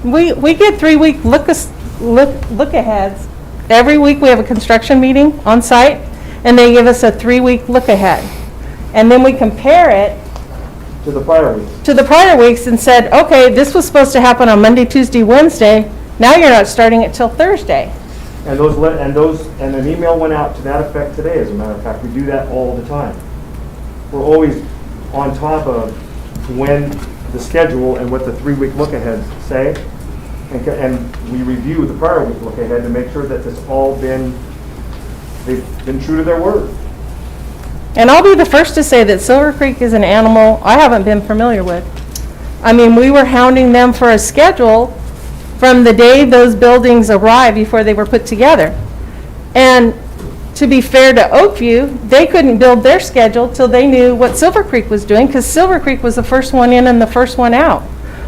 We get 3-week look-aheads. Every week we have a construction meeting on site, and they give us a 3-week look-ahead. And then we compare it To the prior weeks. to the prior weeks and said, okay, this was supposed to happen on Monday, Tuesday, Wednesday. Now you're not starting it till Thursday. And an email went out to that effect today, as a matter of fact. We do that all the time. We're always on top of when the schedule and what the 3-week look-aheads say. And we review the prior week look-ahead to make sure that they've been true to their word. And I'll be the first to say that Silver Creek is an animal I haven't been familiar with. I mean, we were hounding them for a schedule from the day those buildings arrived before they were put together. And to be fair to Oakview, they couldn't build their schedule till they knew what Silver Creek was doing, because Silver Creek was the first one in and the first one out.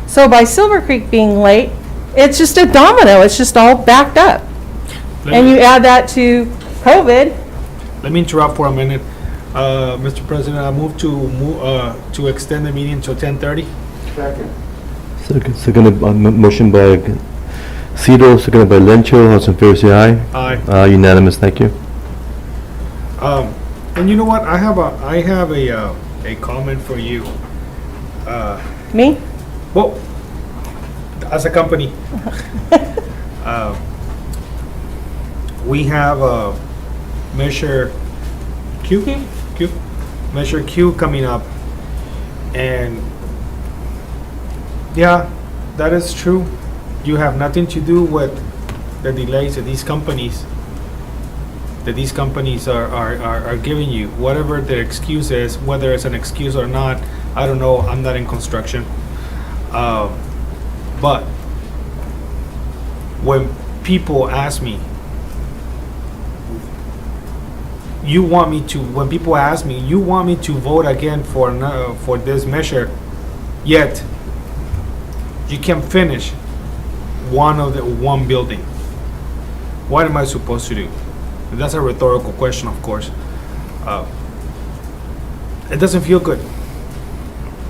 So by Silver Creek being late, it's just a domino. It's just all backed up. And you add that to COVID. Let me interrupt for a minute. Mr. President, I move to extend the meeting until 10:30. Second. Seconded, motion by Cito, seconded by Lencho. All those in favor say aye. Aye. Unanimous, thank you. And you know what? I have a comment for you. Me? Well, as a company, we have a Measure Measure Q coming up, and yeah, that is true. You have nothing to do with the delays that these companies are giving you. Whatever their excuse is, whether it's an excuse or not, I don't know. I'm not in construction. But when people ask me, when people ask me, you want me to vote again for this measure, yet you can finish one building. What am I supposed to do? And that's a rhetorical question, of course. It doesn't feel good.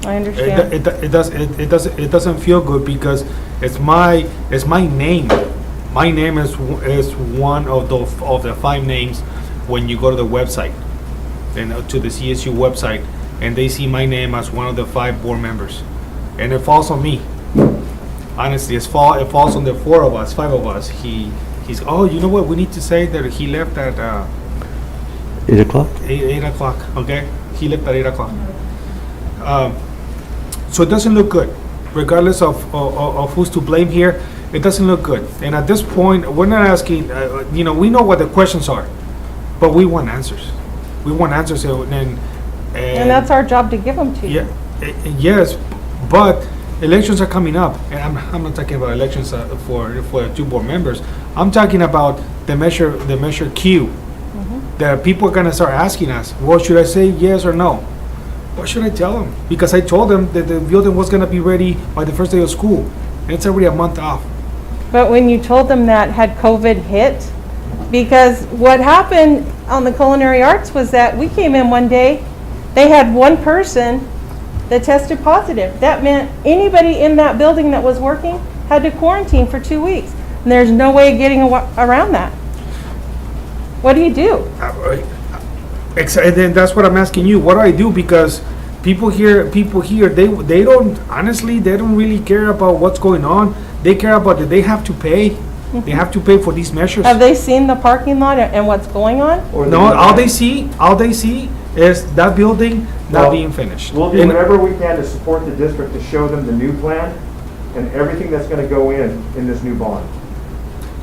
I understand. It doesn't feel good because it's my name. My name is one of the 5 names when you go to the website and to the CSU website, and they see my name as one of the 5 board members, and it falls on me. Honestly, it falls on the 4 of us, 5 of us. He's oh, you know what? We need to say that he left at 8 o'clock? 8 o'clock. Okay, he left at 8 o'clock. So it doesn't look good, regardless of who's to blame here. It doesn't look good. And at this point, we're not asking. We know what the questions are, but we want answers. We want answers, and that's our job to give them to you. Yeah, yes, but elections are coming up, and I'm not talking about elections for the 2 board members. I'm talking about the measure Q. That people are gonna start asking us, well, should I say yes or no? What should I tell them? Because I told them that the building was gonna be ready by the first day of school, and it's already a month off. But when you told them that, had COVID hit? Because what happened on the culinary arts was that we came in one day, they had 1 person that tested positive. That meant anybody in that building that was working had to quarantine for 2 weeks. And there's no way of getting around that. What do you do? And then that's what I'm asking you. What do I do? Because people here, they don't, honestly, they don't really care about what's going on. They care about that they have to pay. They have to pay for these measures. Have they seen the parking lot and what's going on? No, all they see is that building not being finished. We'll do whatever we can to support the district to show them the new plan and everything that's going to go in this new bond.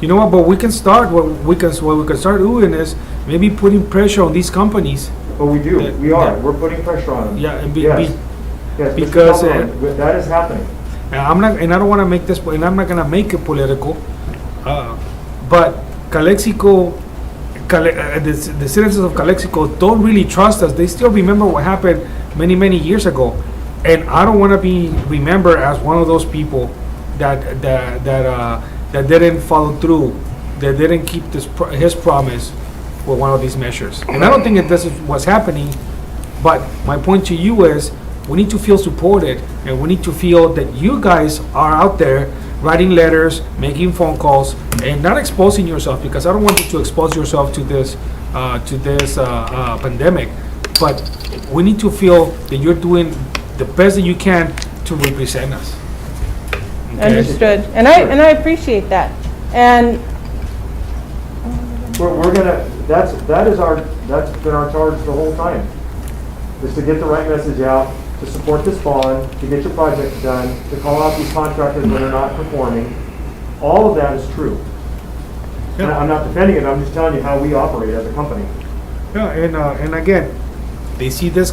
You know what? But we can start. What we can start doing is maybe putting pressure on these companies. But we do. We are. We're putting pressure on them. Yeah, and yes, because that is happening. And I'm not, and I don't want to make this, and I'm not going to make it political. But Calexico, the citizens of Calexico don't really trust us. They still remember what happened many years ago, and I don't want to be remembered as one of those people that didn't follow through, that didn't keep his promise with one of these measures. And I don't think that this is what's happening. But my point to you is, we need to feel supported, and we need to feel that you guys are out there writing letters, making phone calls, and not exposing yourself, because I don't want you to expose yourself to this pandemic. But we need to feel that you're doing the best that you can to represent us. Okay? Understood. And I appreciate that. And We're gonna. That's been our charge the whole time. Is to get the right message out, to support this bond, to get your project done, to call out these contractors when they're not performing. All of that is true. Yeah. And I'm not defending it, I'm just telling you how we operate as a company. Yeah, and again, they see this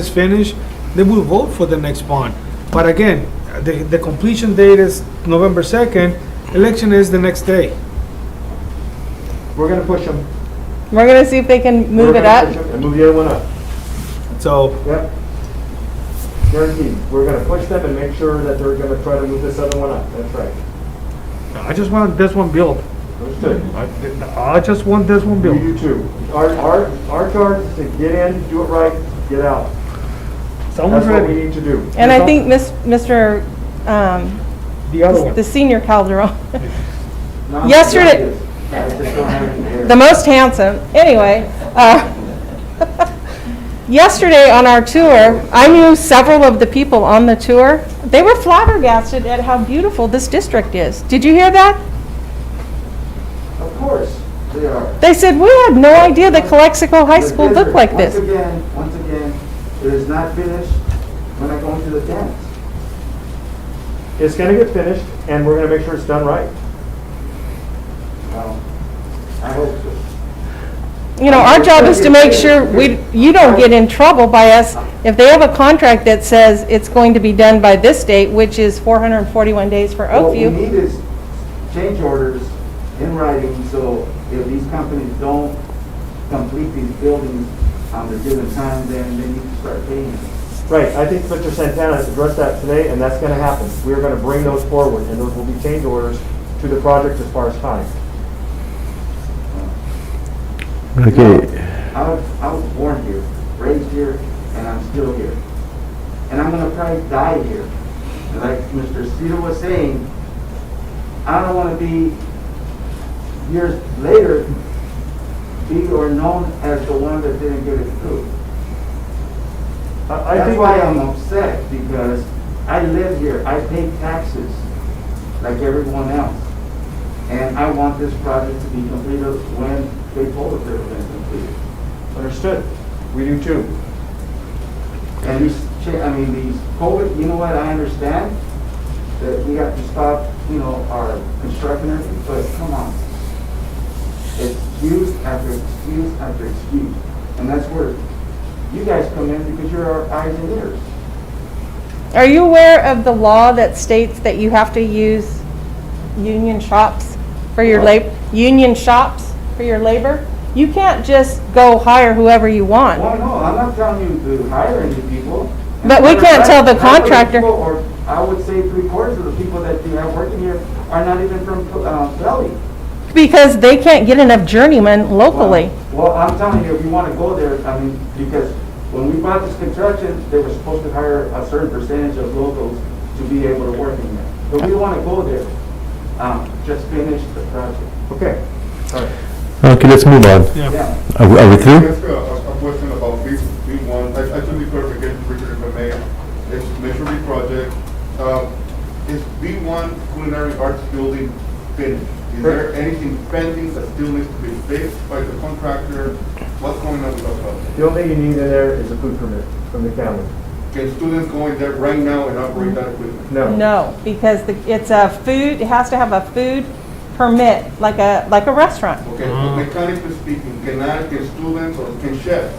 finish, they will vote for the next bond. But again, the completion date is November 2nd, election is the next day. We're gonna push them. we're gonna see if they can move it up. And move the other one up. So, Yep. Guaranteed. We're gonna push them and make sure that they're gonna try to move this other one up. That's right. I just want this one built. Understood. I just want this one We built. do too. Our charge is to get in, do it right, get out. Someone's That's what we ready. need to do. And I think Mr. The other one. the senior Calderon, No, Yesterday- I just don't have it here. the most handsome, anyway, yesterday on our tour, I knew several of the people on the tour. They were flabbergasted at how beautiful this district is. Did you hear that? Of course, they are. They said, we had no idea that Calexico High School looked like this. Once again, it is not finished when I go into the dance. It's gonna get finished, and we're gonna make sure it's done right. Well, I hope so. You know, our job is to make sure you don't get in trouble by us. If they have a contract that says it's going to be done by this date, which is 441 days for What we Oakview, need is change orders in writing, so if these companies don't complete these buildings on the given time, then they need to start paying them. Right, I think Mr. Santana addressed that today, and that's gonna happen. We're gonna bring those forward, and those will be change orders to the project as far as time. Okay, I was born here, raised here, and I'm still here. And I'm gonna probably die here. And like Mr. Cedar was saying, I don't wanna be, years later, be or known as the one that didn't get it through. I That's think why I'm upset, because I live here, I pay taxes like everyone else. And I want this project to be completed when they told us they were gonna complete it. Understood. We do too. And these COVID, you know what, I understand that we have to stop, our construction and everything, but come on. Excuse after excuse after excuse. And that's where you guys come in, because you're our eyes and ears. are you aware of the law that states that you have to use union shops for your union shops for your labor? You can't just go hire whoever you want. Well, no, I'm not telling you to hire any people. But we can't tell the Half of the contractor. people, or I would say 3/4 of the people that you have working here are not even from Valley. Because they can't get enough journeymen locally. Well, I'm telling you, if you want to go there, because when we bought this construction, they were supposed to hire a certain percentage of locals to be able to work in there. But we don't want to go there. Just finish the project. Okay. All right. okay, let's move on. Yeah. Are we through? Just a question about B1. I should be clarification, Richard, if I may. It's Mission B project. Is B1 Culinary Arts Building finished? Is there anything pending that still needs to be fixed by the contractor? What's going on with that project? The only thing you need in there is a food permit from the county. Can students go in there right now and operate that equipment? No. No, because it has to have a food permit, like a restaurant. Okay, so mechanically speaking, can students or can Chef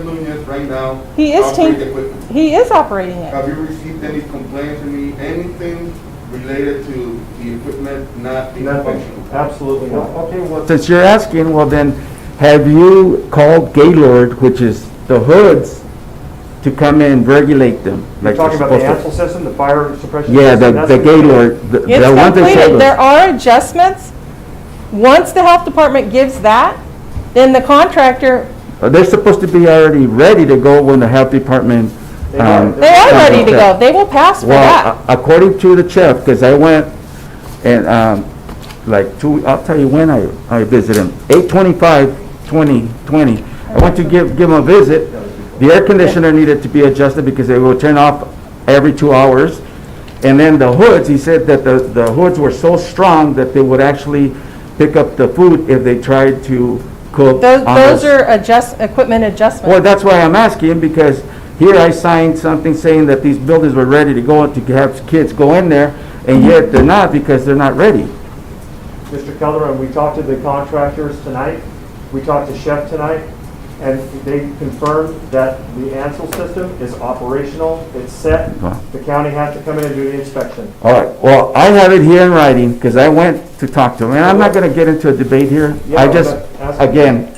Nunez right now He is operate the equipment? He is operating it. Have you received any complaints, anything related to the equipment not being Nothing. functional? Absolutely not. Okay, well, since you're asking, well then, have you called Gaylord, which is the hoods, to come in and regulate them? You're like talking they're about the supposed to? Ansel system, the fire suppression Yeah, system? the That's what- Gaylord, the It's one that completed. showed There us. are adjustments. Once the health department gives that, then the contractor, They're supposed to be already ready to go when the health department. They are. they are ready to go. They will pass for that. Well, according to the chef, because I went and, I'll tell you when I visited him, 8/25/2020. I went to give him a visit. The air conditioner needed to be adjusted because they will turn off every 2 hours. And then the hoods, he said that the hoods were so strong that they would actually pick up the food if they tried to cook. Those are equipment adjustments. Well, that's why I'm asking, because here I signed something saying that these buildings were ready to go, to have kids go in there, and yet they're not, because they're not ready. Mr. Calderon, we talked to the contractors tonight, we talked to Chef tonight, and they confirmed that the Ansel system is operational, it's set, Wow. the county has to come in and do the inspection. All right, well, I have it here in writing, because I went to talk to them, and I'm not gonna get into a debate here. Yeah, I just, but ask- again,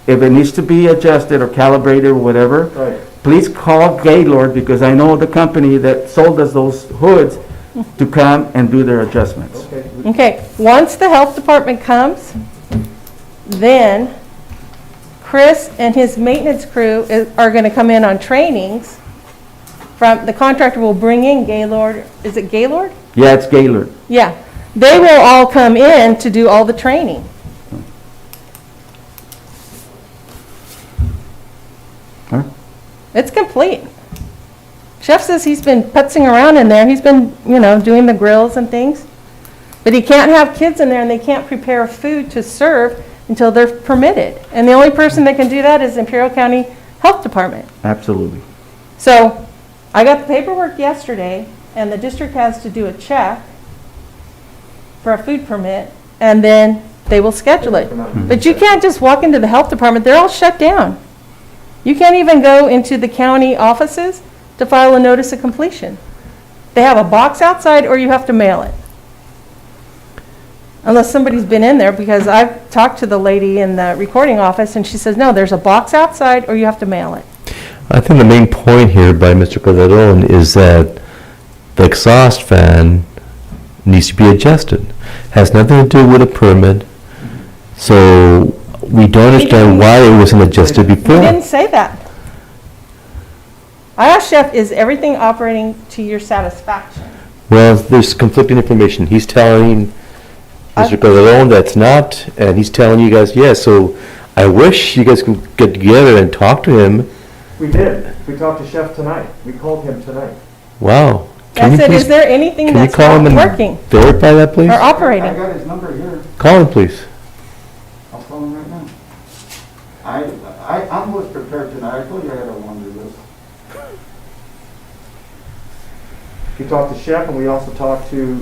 if it needs to be adjusted or calibrated or whatever, Right. please call Gaylord, because I know the company that sold us those hoods to come and do their adjustments. Okay. Okay, once the health department comes, then Chris and his maintenance crew are going to come in on trainings. The contractor will bring in Gaylord, is it Gaylord? Yeah, it's Gaylord. Yeah, they will all come in to do all the training. Huh? It's complete. Chef says he's been putzing around in there. He's been, doing the grills and things. But he can't have kids in there, and they can't prepare food to serve until they're permitted. And the only person that can do that is Imperial County Health Department. Absolutely. So I got the paperwork yesterday, and the district has to do a check for a food permit, and then they will schedule it. But you can't just walk into the health department, they're all shut down. You can't even go into the county offices to file a notice of completion. They have a box outside or you have to mail it. Unless somebody's been in there, because I've talked to the lady in the recording office and she says, no, there's a box outside or you have to mail it. I think the main point here by Mr. Calderon is that the exhaust fan needs to be adjusted. Has nothing to do with a permit. So we don't understand why it wasn't adjusted You before. didn't say that. I asked Chef, is everything operating to your satisfaction? Well, there's conflicting information. He's telling Mr. Calderon that's not, and he's telling you guys yes. So I wish you guys could get together and talk to him. We did. We talked to Chef tonight. We called him tonight. Wow. I said, is there anything Can you that's call him not and working verify that, please? or operating? I got his number here. Call him, please. I'll call him right now. I'm was prepared tonight. I told you I had a laundry list. We talked to Chef and we also talked to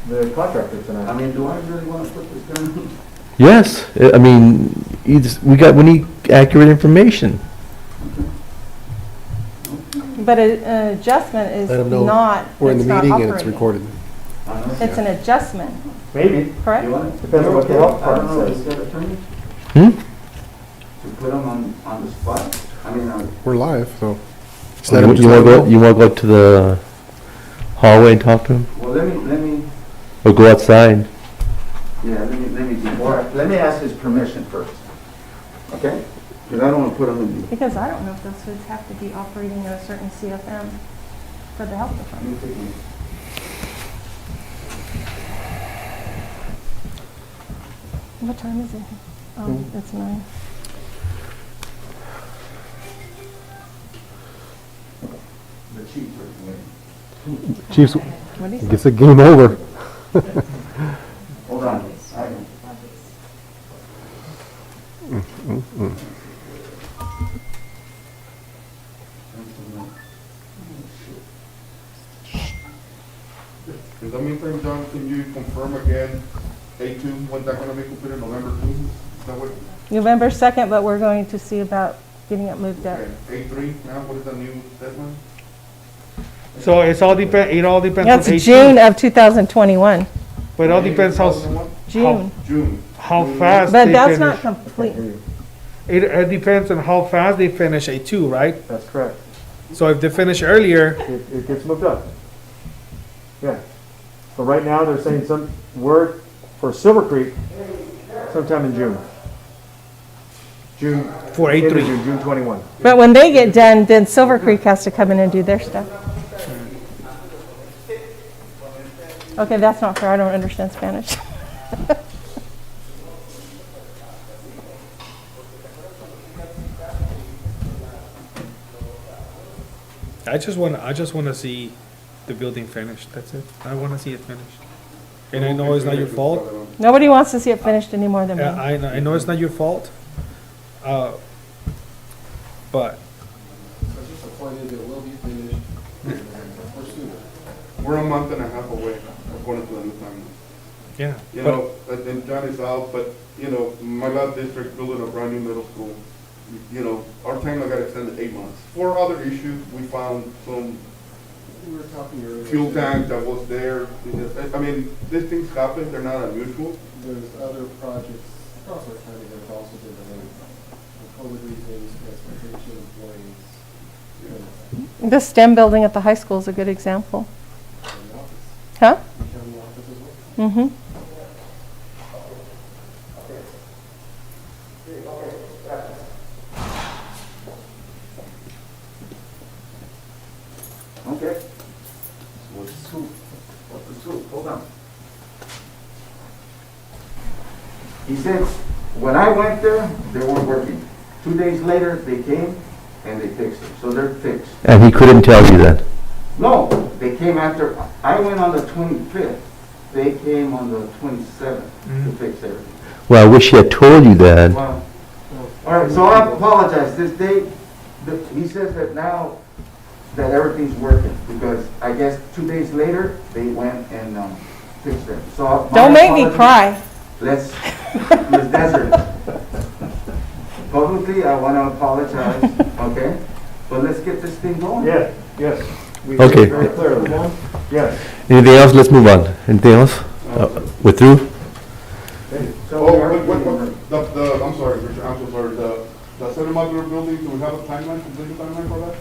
the contractor tonight. I mean, do I really want to put this down? Yes. I mean, we need accurate information. But an adjustment is Let 'em know not, We're in the it's not meeting and it's operating. recorded. It's an adjustment, Maybe. correct? You want it? Depends on what the health I don't know, department is says. that attorney? Hmm? To put them on the spot? I mean, We're live, so. Just You let 'em- want just let 'em to know. go? You want to go to the hallway and talk to him, well, let me, or go outside? yeah, let me ask his permission first. Okay? Because I don't want to put him in the. Because I don't know if those hoods have to be operating at a certain CFM for the health department. What time is it? Oh, it's 9. The chief recommended. Chiefs, What do you say? gets a game over. Hold on. In the meantime, John, can you confirm again, A2, when that's gonna be completed, November 2? Is that what? November 2nd, but we're going to see about getting it moved up. Okay, A3 now, what is the new deadline? So it all depends on That's H2. June of 2021, But it all depends June. June. how fast But they that's not finish. complete. It depends on how fast they finish A2, right? That's correct. So if they finish earlier, It gets moved up. Yeah. But right now, they're saying some word for Silver Creek sometime in June. For end of A3. June 21. But when they get done, then Silver Creek has to come in and do their stuff. Okay, that's not fair. I don't understand Spanish. I just want to see the building finished. That's it. I want to see it finished. And I know it's not your fault. Nobody wants to see it finished any more than me. I know it's not your fault. But We're a month and a half away, according to the new timeline. yeah, You but know, and John is out, but, you know, my last district building a brand new middle school, you know, our timeline got extended 8 months. For other issues, we found some fuel tank that was there. I mean, these things happen, they're not unusual. There's other projects across our county that have also been delayed. For COVID reasons, transportation, employees, The STEM building at the high school is a good example. county office, Huh? county office as well. Mm-hmm. Okay. What's the scoop? What's the scoop? Hold on. He said, when I went there, they weren't working. 2 days later, they came and they fixed it. So they're fixed. And he couldn't tell you that. No, they came after, I went on the 25th. They came on the 27th to fix everything. Well, I wish he had told you that. Well, all right, so I apologize. This date, he says that now that everything's working because I guess 2 days later, they went and fixed it. So my Don't make me apologies. cry. Let's, Ms. Desert. Publicly, I want to apologize, okay? But let's get this thing going. Yeah, yes. We Okay. very clearly. Yes. Anything else? Let's move on. Anything else? We're through? Oh, I'm sorry, Richard, I'm so sorry, the seven modular building, do we have a timeline, completion timeline for that?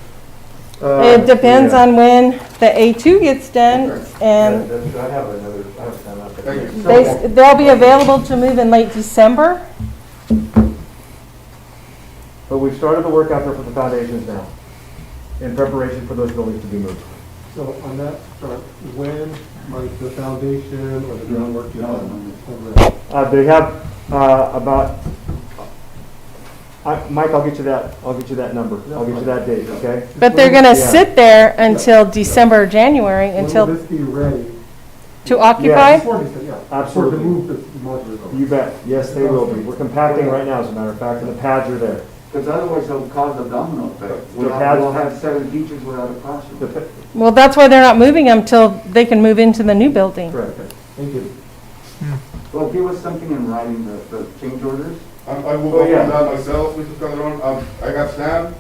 It depends on when the A2 gets done, and I have another, I have time out there. Thank you. they'll be available to move in late December. But we've started the work out there for the foundations now, in preparation for those buildings to be moved. So on that front, when might the foundation or the groundwork be done? They have about, Mike, I'll get you that number, I'll get you that date, okay? But they're gonna Yeah. sit there until December or January, When until, will this be ready? to occupy? Yes. Before December, yeah. Absolutely. To move the modulars over. You bet, yes, they will be. We're compacting right now, as a matter of fact, and the pads are there. Because otherwise it'll cause a domino effect. We'll have 7 teachers without a classroom. The- Well, that's why they're not moving them till they can move into the new building. Correct. Thank you. Well, give us something in writing, the change orders. I will Oh, go yeah. on that myself, Mrs. Calderon. I got Sam,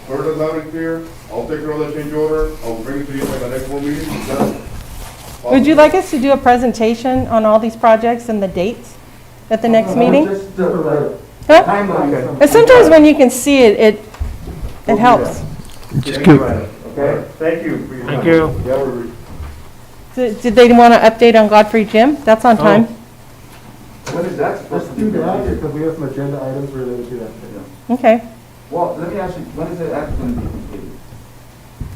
heard it loud and clear. I'll take care of the change order. I'll bring it to you by the next board meeting. Is that Would you like us to do a presentation on all these projects and the dates at the next meeting? Just the Huh? timeline. And sometimes when you can see it, it helps. Just keep, Okay, thank you for your time. Thank you. Yeah, we're. Did they want to update on Godfrey Gym? That's on time. When is that supposed Let's to be do that, completed? because we have some agenda items related to that. Okay. Well, let me ask you, when is it actually going to be completed?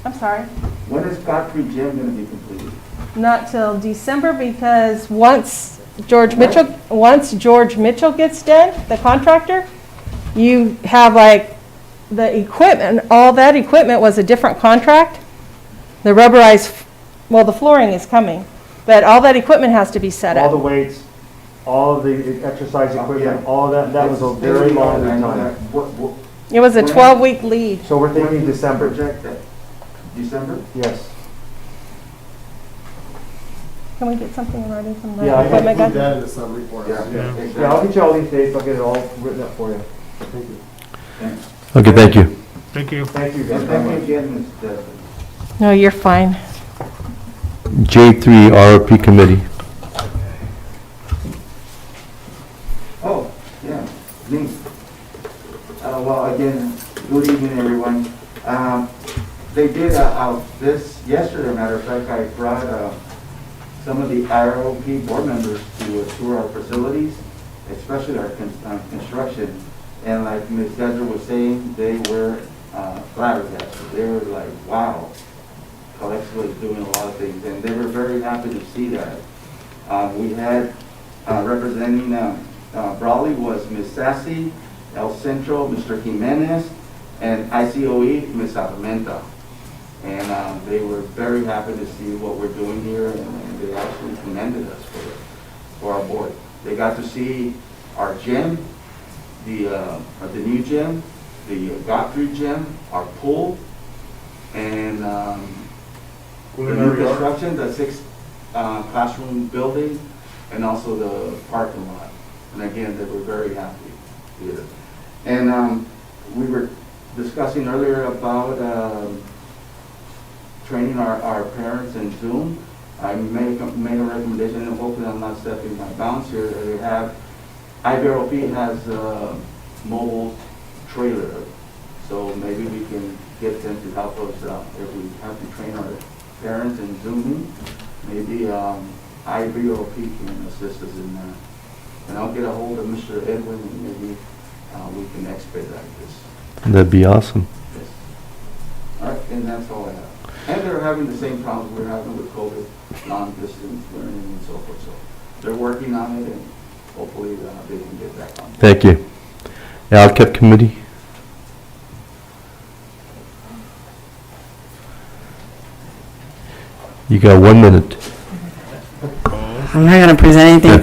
I'm sorry. When is Godfrey Gym going to be completed? Not till December, because once George Mitchell gets done, the contractor, you have like the equipment, all that equipment was a different contract. The rubberized, well, the flooring is coming, but all that equipment has to be set All the up. weights, all of the exercise equipment, yeah. all of that was a very long lead time. What It was a 12-week lead. So we're thinking December. project that? December? Yes. Can we get something in writing from the Yeah, I can equipment Include guy? that in the summary for us. Yeah, I'll Exactly. get you all these dates, I'll get it all written up for you. Thank you. Thanks. okay, thank you. Thank you. Thank you guys And very thank you much. again, Ms. Desmond. No, you're fine. J3 RP Committee. Oh, yeah, me. Well, again, good evening, everyone. They did this yesterday, matter of fact, I brought some of the ROP board members to tour our facilities, especially our construction. And like Ms. Desert was saying, they were flabbergasted. They were like, wow, Calexico is doing a lot of things, and they were very happy to see that. We had representing Brawley was Ms. Sassy, El Centro, Mr. Jimenez, and ICOE, Ms. Armenta. And they were very happy to see what we're doing here, and they actually commended us for our board. They got to see our gym, the new gym, the Godfrey gym, our pool, and the new construction, the 6 classroom building, and also the parking lot. And again, they were very happy here. And we were discussing earlier about training our parents in Zoom. I made a recommendation, and hopefully I'm not stepping my bounds here. They have, IBROP has a mobile trailer, so maybe we can get them to help us if we have to train our parents in Zooming. Maybe IBROP can assist us in that. And I'll get a hold of Mr. Edwin, and maybe we can expedite this. That'd be awesome. Yes. All right, and that's all I have. And they're having the same problems we're having with COVID, non-distance learning and so forth. So they're working on it, and hopefully they can get back on. Thank you. ALCAP Committee. You got 1 minute. I'm not going to present anything.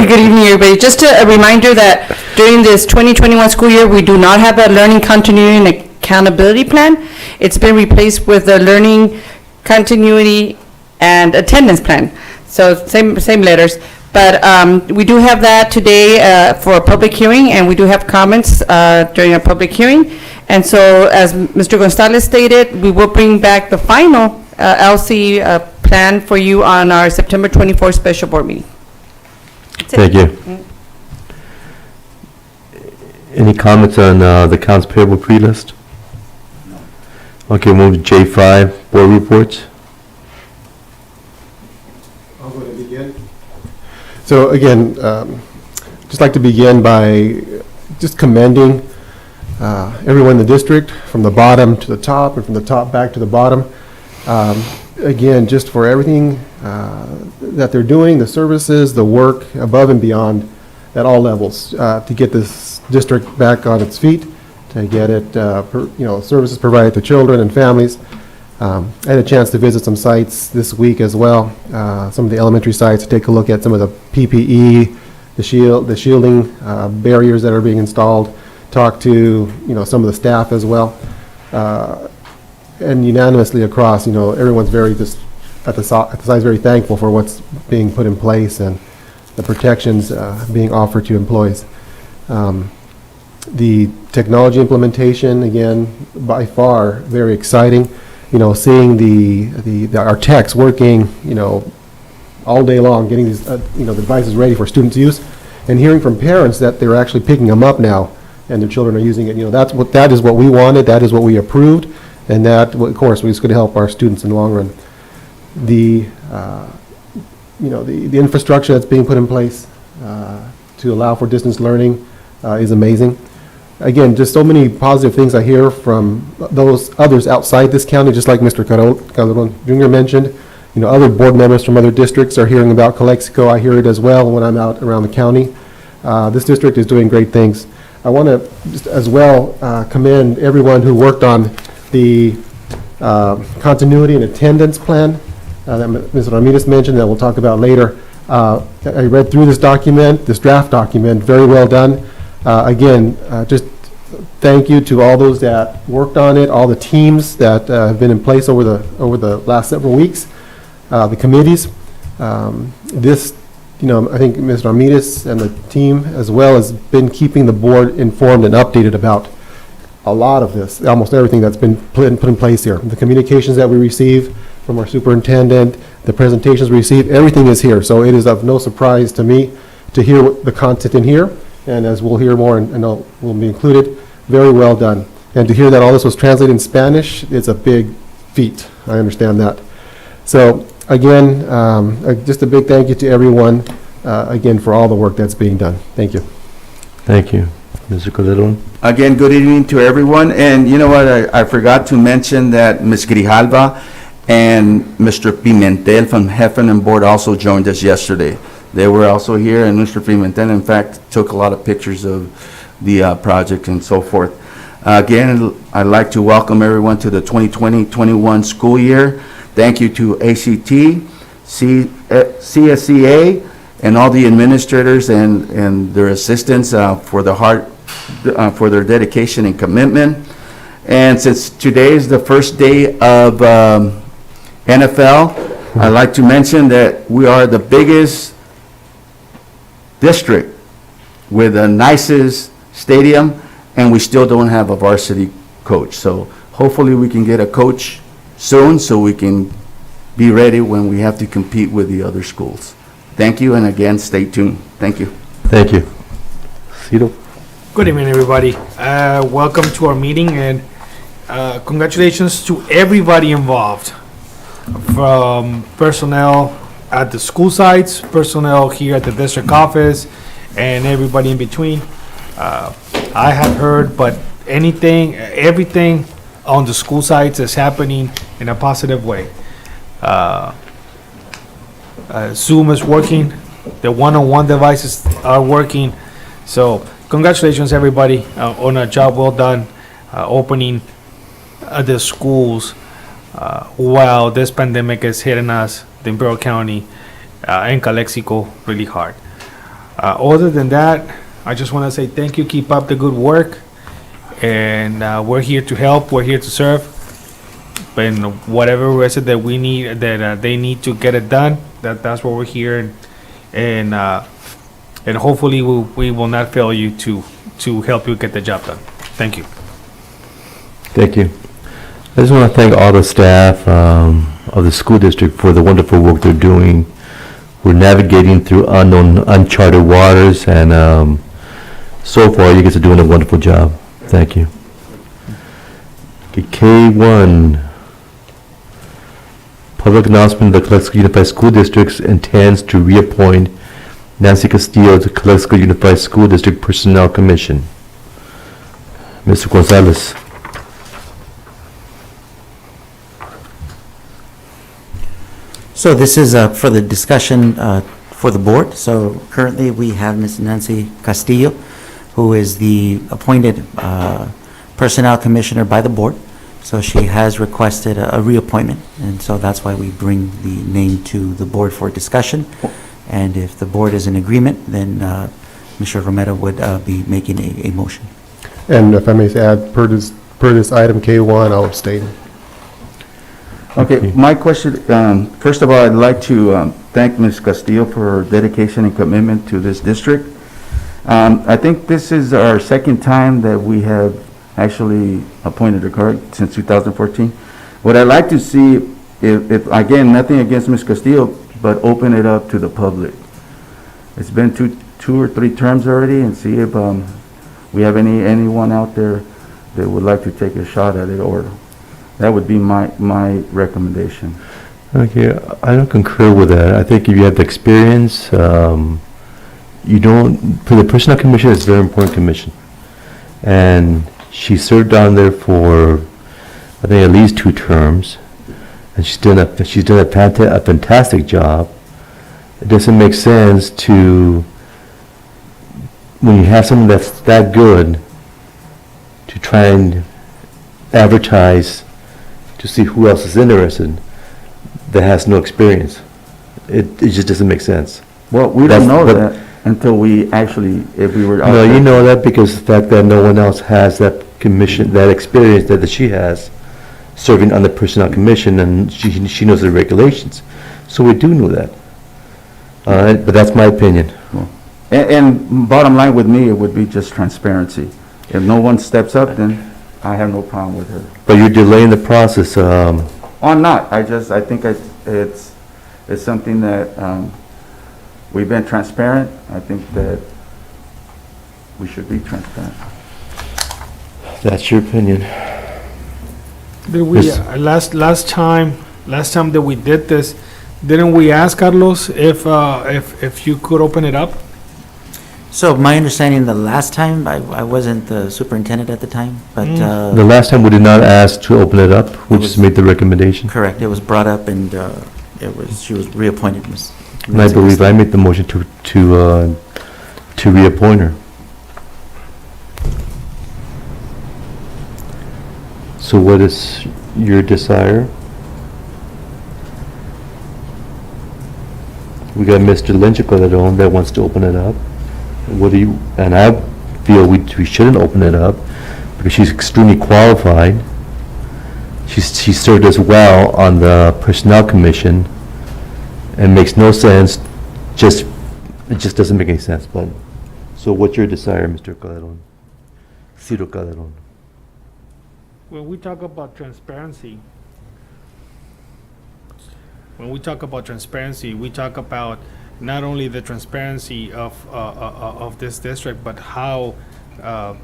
Good evening, everybody. Just a reminder that during this 2021 school year, we do not have a learning continuity and accountability plan. It's been replaced with a learning continuity and attendance plan. So same letters. But we do have that today for a public hearing, and we do have comments during a public hearing. And so, as Mr. Gonzalez stated, we will bring back the final LC plan for you on our September 24th special board meeting. That's it. Thank you. Any comments on the accounts payable pre-list? Okay, move to J5, board reports. I'm going to begin. So again, just like to begin by just commending everyone in the district, from the bottom to the top and from the top back to the bottom. Again, just for everything that they're doing, the services, the work above and beyond at all levels to get this district back on its feet, to get it, services provided to children and families. I had a chance to visit some sites this week as well, some of the elementary sites, to take a look at some of the PPE, the shielding barriers that are being installed, talk to, some of the staff as well. And unanimously across, everyone's very just at the side very thankful for what's being put in place and the protections being offered to employees. The technology implementation, again, by far very exciting. Seeing our techs working, all day long, getting these, the devices ready for students' use, and hearing from parents that they're actually picking them up now, and their children are using it. That is what we wanted. That is what we approved, and that, of course, is going to help our students in the long run. The infrastructure that's being put in place to allow for distance learning is amazing. Again, just so many positive things I hear from those others outside this county, just like Mr. Calderon Jr. mentioned. Other board members from other districts are hearing about Calexico. I hear it as well when I'm out around the county. This district is doing great things. I want to just as well commend everyone who worked on the continuity and attendance plan that Ms. Ramirez mentioned that we'll talk about later. I read through this draft document, very well done. Again, just thank you to all those that worked on it, all the teams that have been in place over the last several weeks, the committees. I think Ms. Ramirez and the team as well has been keeping the board informed and updated about a lot of this, almost everything that's been put in place here. The communications that we receive from our superintendent, the presentations we receive, everything is here. So it is of no surprise to me to hear the content in here. And as we'll hear more and will be included, very well done. And to hear that all this was translated in Spanish, it's a big feat. I understand that. So again, just a big thank you to everyone, again, for all the work that's being done. Thank you. Thank you. Mr. Calderon? Again, good evening to everyone. And you know what, I forgot to mention that Ms. Grijalva and Mr. Pimentel from Heffernan Board also joined us yesterday. They were also here, and Mr. Pimentel, in fact, took a lot of pictures of the project and so forth. Again, I'd like to welcome everyone to the 2020-21 school year. Thank you to ACT, CSCA, and all the administrators and their assistants for their dedication and commitment. And since today is the first day of NFL, I'd like to mention that we are the biggest district with the nicest stadium, and we still don't have a varsity coach. So hopefully we can get a coach soon so we can be ready when we have to compete with the other schools. Thank you, and again, stay tuned. Thank you. Thank you. Cito? Good evening, everybody. Welcome to our meeting, and congratulations to everybody involved, from personnel at the school sites, personnel here at the district office, and everybody in between. I have heard, but everything on the school sites is happening in a positive way. Zoom is working, the one-on-one devices are working. So congratulations, everybody, on a job well done, opening the schools while this pandemic is hitting us, the Imperial County, and Calexico really hard. Other than that, I just want to say thank you, keep up the good work, and we're here to help, we're here to serve, and whatever it is that we need, that they need to get it done, that's what we're here, and hopefully we will not fail you to help you get the job done. Thank you. Thank you. I just want to thank all the staff of the school district for the wonderful work they're doing. We're navigating through uncharted waters, and so far, you guys are doing a wonderful job. Thank you. Okay, K1. Public announcement: the Calexico Unified School District intends to reappoint Nancy Castillo to Calexico Unified School District Personnel Commission. Mr. Gonzalez. So this is for the discussion for the board. So currently, we have Ms. Nancy Castillo, who is the appointed Personnel Commissioner by the board. So she has requested a reappointment, and so that's why we bring the name to the board for discussion. And if the board is in agreement, then Mr. Romero would be making a motion. And if I may add, per this item K1, I'll abstain. Okay, my question, first of all, I'd like to thank Ms. Castillo for her dedication and commitment to this district. I think this is our second time that we have actually appointed her, correct, since 2014. What I'd like to see, if again, nothing against Ms. Castillo, but open it up to the public. It's been two or three terms already, and see if we have anyone out there that would like to take a shot at it, or that would be my recommendation. Okay, I don't concur with that. I think if you have the experience, you don't, for the Personnel Commission, it's a very important commission. And she served on there for, I think, at least 2 terms. And she's done a fantastic job. It doesn't make sense to, when you have someone that's that good, to try and advertise to see who else is interested that has no experience. It just doesn't make sense. Well, we don't know that until we actually, if we were. No, you know that because the fact that no one else has that commission, that experience that she has, serving on the Personnel Commission, and she knows the regulations. So we do know that. All right, but that's my opinion. And bottom line with me, it would be just transparency. If no one steps up, then I have no problem with her. But you're delaying the process. I'm not. I think it's something that we've been transparent. I think that we should be transparent. That's your opinion. Did we, last time that we did this, didn't we ask Carlos if you could open it up? So my understanding, the last time, I wasn't the superintendent at the time, but. The last time we did not ask to open it up, we just made the recommendation. Correct, it was brought up, and she was reappointed, Ms. And I believe I made the motion to reappoint her. So what is your desire? We got Mr. Lynch-Calderon that wants to open it up. What do you, and I feel we shouldn't open it up because she's extremely qualified. She served as well on the Personnel Commission, and makes no sense, it just doesn't make any sense. But, so what's your desire, Mr. Calderon? Ciro Calderon. When we talk about transparency, we talk about not only the transparency of this district, but how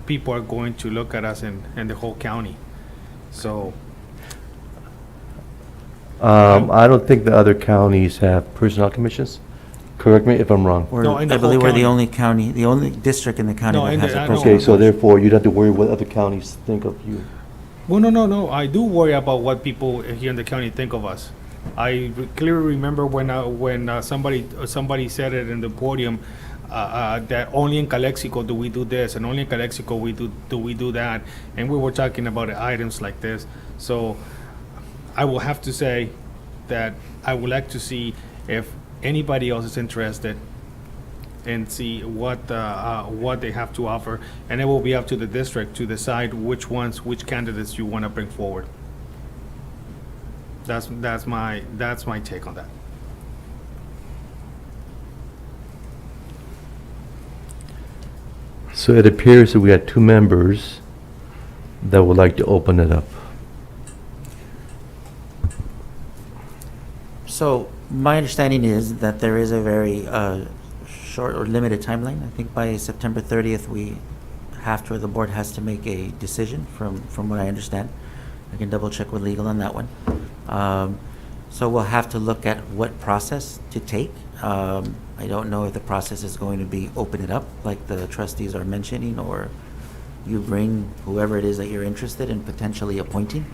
people are going to look at us in the whole county. So. I don't think the other counties have personnel commissions. Correct me if I'm wrong. I believe we're the only county, the only district in the county that has a personnel. Okay, so therefore, you don't have to worry what other counties think of you. Well, no. I do worry about what people here in the county think of us. I clearly remember when somebody said it in the podium that only in Calexico do we do this, and only in Calexico do we do that, and we were talking about items like this. So I will have to say that I would like to see if anybody else is interested and see what they have to offer, and it will be up to the district to decide which candidates you want to bring forward. That's my take on that. So it appears that we got two members that would like to open it up. So my understanding is that there is a very short or limited timeline. I think by September 30th, the board has to make a decision from what I understand. I can double check with legal on that one. So we'll have to look at what process to take. I don't know if the process is going to be open it up like the trustees are mentioning, or you bring whoever it is that you're interested in potentially appointing.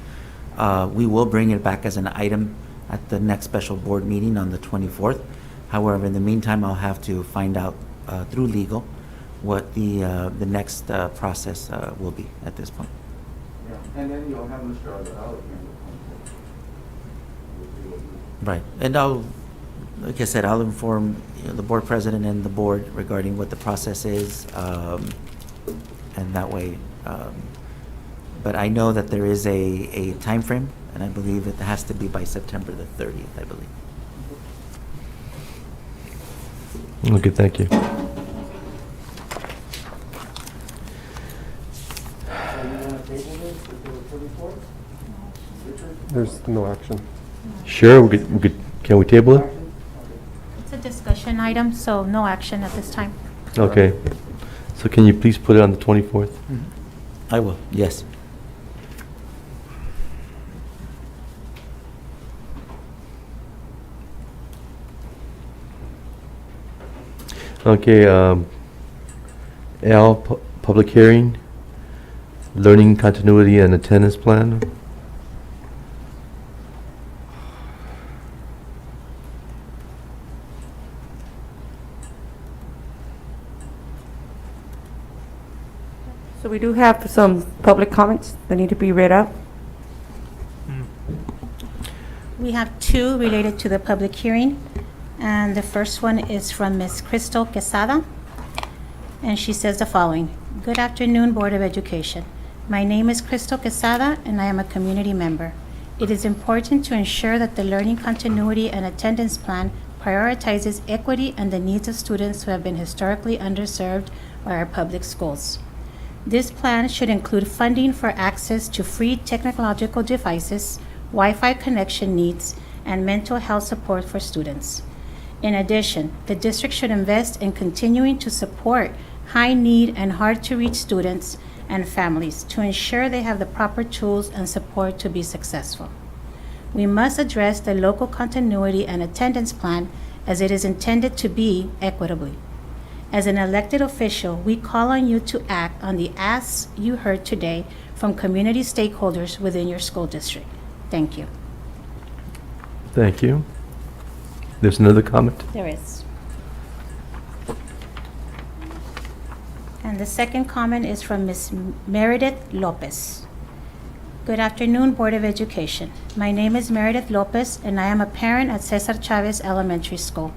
We will bring it back as an item at the next special board meeting on the 24th. However, in the meantime, I'll have to find out through legal what the next process will be at this point. Yeah, and then you'll have Mr. Alvarado here. Right, and like I said, I'll inform the board president and the board regarding what the process is, and that way, but I know that there is a time frame, and I believe it has to be by September the 30th, I believe. Okay, thank you. There's no action. Sure, can we table it? It's a discussion item, so no action at this time. Okay. So can you please put it on the 24th? I will, yes. Okay, L, public hearing, learning continuity and attendance plan. So we do have some public comments that need to be read out. We have two related to the public hearing, and the first one is from Ms. Crystal Quesada, and she says the following. Good afternoon, Board of Education. My name is Crystal Quesada, and I am a community member. It is important to ensure that the learning continuity and attendance plan prioritizes equity and the needs of students who have been historically underserved by our public schools. This plan should include funding for access to free technological devices, Wi-Fi connection needs, and mental health support for students. In addition, the district should invest in continuing to support high-need and hard-to-reach students and families to ensure they have the proper tools and support to be successful. We must address the local continuity and attendance plan as it is intended to be equitably. As an elected official, we call on you to act on the asks you heard today from community stakeholders within your school district. Thank you. Thank you. There's another comment? There is. And the second comment is from Ms. Meredith Lopez. Good afternoon, Board of Education. My name is Meredith Lopez, and I am a parent at Cesar Chavez Elementary School.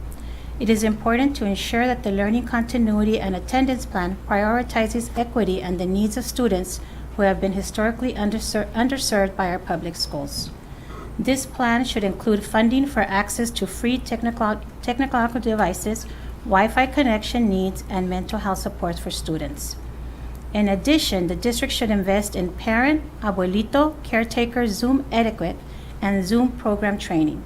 It is important to ensure that the learning continuity and attendance plan prioritizes equity and the needs of students who have been historically underserved by our public schools. This plan should include funding for access to free technological devices, Wi-Fi connection needs, and mental health supports for students. In addition, the district should invest in parent, abuelito, caretaker Zoom etiquette, and Zoom program training.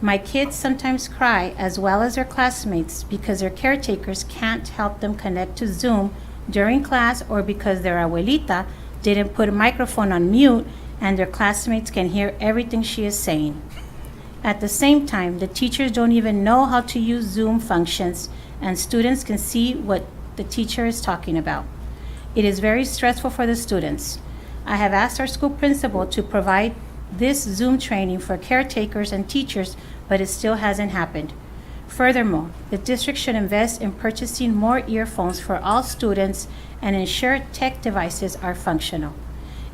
My kids sometimes cry, as well as their classmates, because their caretakers can't help them connect to Zoom during class, or because their abuelita didn't put a microphone on mute and their classmates can hear everything she is saying. At the same time, the teachers don't even know how to use Zoom functions, and students can see what the teacher is talking about. It is very stressful for the students. I have asked our school principal to provide this Zoom training for caretakers and teachers, but it still hasn't happened. Furthermore, the district should invest in purchasing more earphones for all students and ensure tech devices are functional.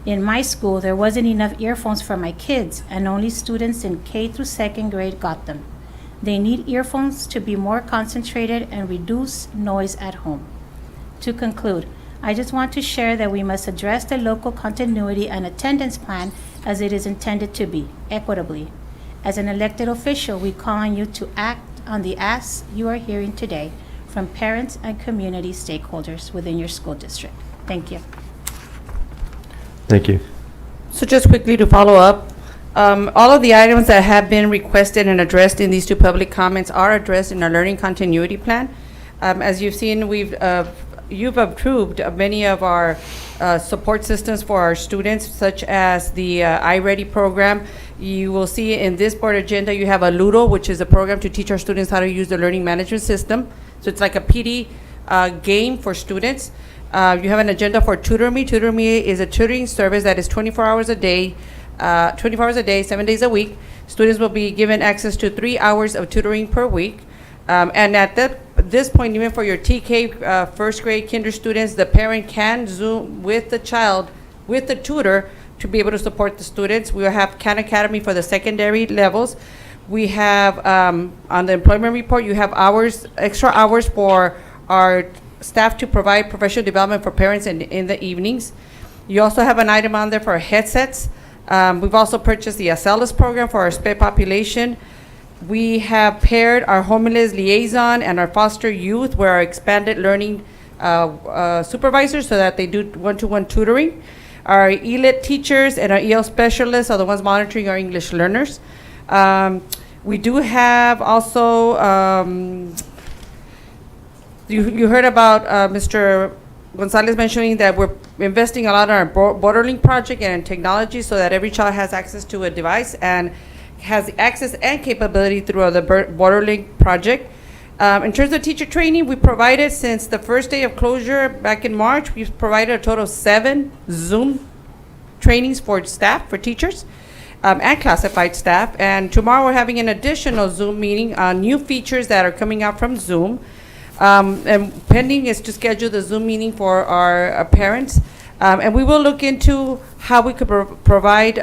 In my school, there wasn't enough earphones for my kids, and only students in K through second grade got them. They need earphones to be more concentrated and reduce noise at home. To conclude, I just want to share that we must address the local continuity and attendance plan as it is intended to be, equitably. As an elected official, we call on you to act on the asks you are hearing today from parents and community stakeholders within your school district. Thank you. Thank you. So just quickly to follow up, all of the items that have been requested and addressed in these two public comments are addressed in our learning continuity plan. As you've seen, you've approved many of our support systems for our students, such as the iReady program. You will see in this board agenda, you have a Ludo, which is a program to teach our students how to use the learning management system. So it's like a PD game for students. You have an agenda for Tutor Me. Tutor Me is a tutoring service that is 24 hours a day, 7 days a week. Students will be given access to 3 hours of tutoring per week. And at this point, even for your TK first grade kinder students, the parent can Zoom with the child, with the tutor, to be able to support the students. We will have Khan Academy for the secondary levels. We have, on the employment report, you have extra hours for our staff to provide professional development for parents in the evenings. You also have an item on there for headsets. We've also purchased the Acellus program for our SPED population. We have paired our homeless liaison and our foster youth with our expanded learning supervisors so that they do one-to-one tutoring. Our ELIT teachers and our EL specialists are the ones monitoring our English learners. We do have also, you heard about Mr. Gonzalez mentioning that we're investing a lot in our Borderlink project and in technology so that every child has access to a device and has access and capability through the Borderlink project. In terms of teacher training, we provided, since the first day of closure back in March, we've provided a total of 7 Zoom trainings for staff, for teachers, and classified staff. And tomorrow we're having an additional Zoom meeting on new features that are coming out from Zoom. And pending is to schedule the Zoom meeting for our parents. And we will look into how we could provide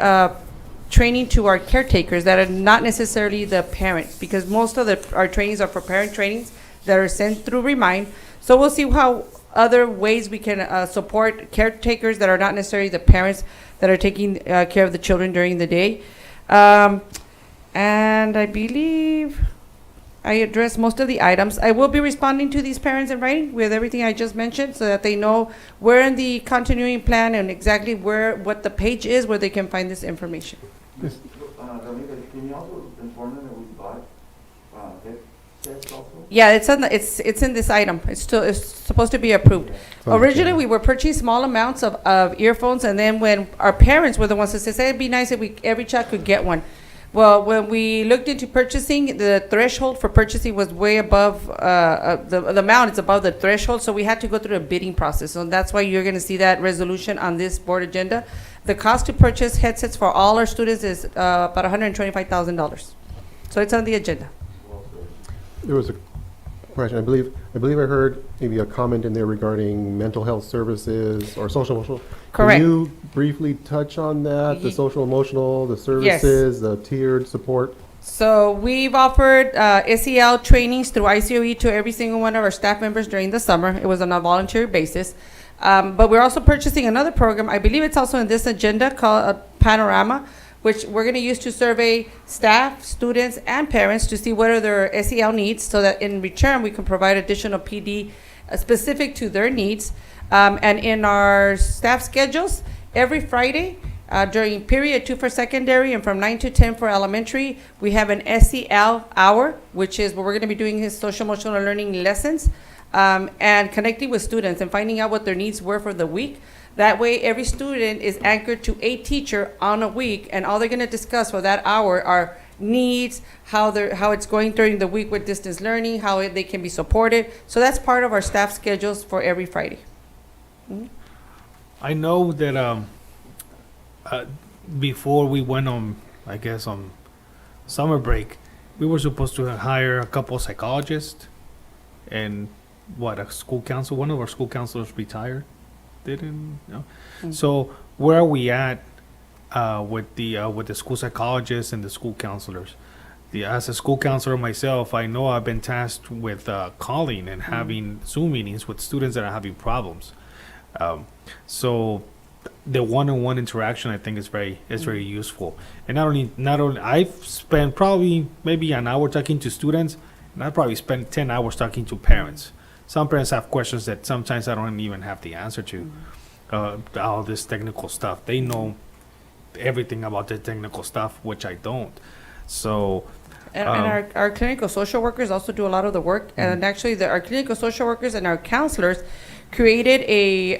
training to our caretakers that are not necessarily the parents, because most of our trainings are for parent trainings that are sent through Remind. So we'll see how other ways we can support caretakers that are not necessarily the parents that are taking care of the children during the day. And I believe I addressed most of the items. I will be responding to these parents in writing with everything I just mentioned so that they know where in the continuing plan and exactly what the page is where they can find this information. Can you also inform them that we bought headsets also? Yeah, it's in this item. It's supposed to be approved. Originally, we were purchasing small amounts of earphones, and then when our parents were the ones that said, it'd be nice if every child could get one. Well, when we looked into purchasing, the threshold for purchasing was way above, the amount is above the threshold, so we had to go through a bidding process. So that's why you're gonna see that resolution on this board agenda. The cost to purchase headsets for all our students is about $125,000. So it's on the agenda. There was a question, I believe I heard maybe a comment in there regarding mental health services or social emotional. Correct. Can you briefly touch on that, the social emotional, the services, the tiered support? So we've offered SEL trainings through ICOE to every single one of our staff members during the summer. It was on a voluntary basis. But we're also purchasing another program, I believe it's also in this agenda, called Panorama, which we're going to use to survey staff, students, and parents to see what are their SEL needs, so that in return we can provide additional PD specific to their needs. And in our staff schedules, every Friday during period 2 for secondary and from 9 to 10 for elementary, we have an SEL hour, which is where we're going to be doing his social emotional learning lessons. And connecting with students and finding out what their needs were for the week. That way, every student is anchored to a teacher on a week, and all they're going to discuss for that hour are needs, how it's going during the week with distance learning, how they can be supported. So that's part of our staff schedules for every Friday. Mm-hmm. I know that before we went on, I guess, on summer break, we were supposed to hire a couple psychologists and a school council. One of our school counselors retired. Didn't know. Mm-hmm. So where are we at with the school psychologists and the school counselors? As a school counselor myself, I know I've been tasked with calling and having Zoom meetings with students that are having problems. So the one-on-one interaction, I think, is very useful. And not only I've spent probably maybe an hour talking to students, and I probably spent 10 hours talking to parents. some parents have questions that sometimes I don't even have the answer to. All this technical stuff, they know everything about the technical stuff, which I don't. So, And our clinical social workers also do a lot of the work. And actually, our clinical social workers and our counselors created a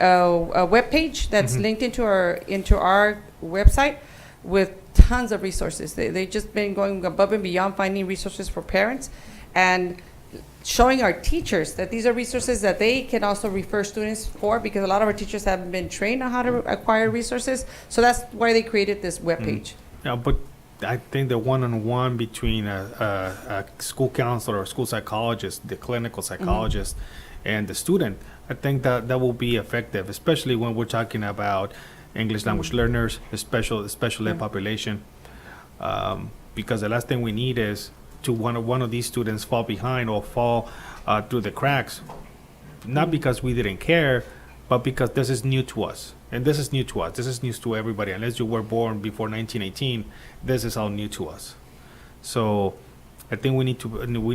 webpage that's linked into our website with tons of resources. They just been going above and beyond finding resources for parents and showing our teachers that these are resources that they can also refer students for, because a lot of our teachers haven't been trained on how to acquire resources. So that's why they created this webpage. yeah, but I think the one-on-one between a school counselor or school psychologist, the clinical psychologist, and the student, I think that will be effective, especially when we're talking about English language learners, the special ed population, because the last thing we need is to one of these students fall behind or fall through the cracks, not because we didn't care, but because this is new to us. And this is new to us. This is news to everybody. Unless you were born before 1918, this is all new to us. So I think we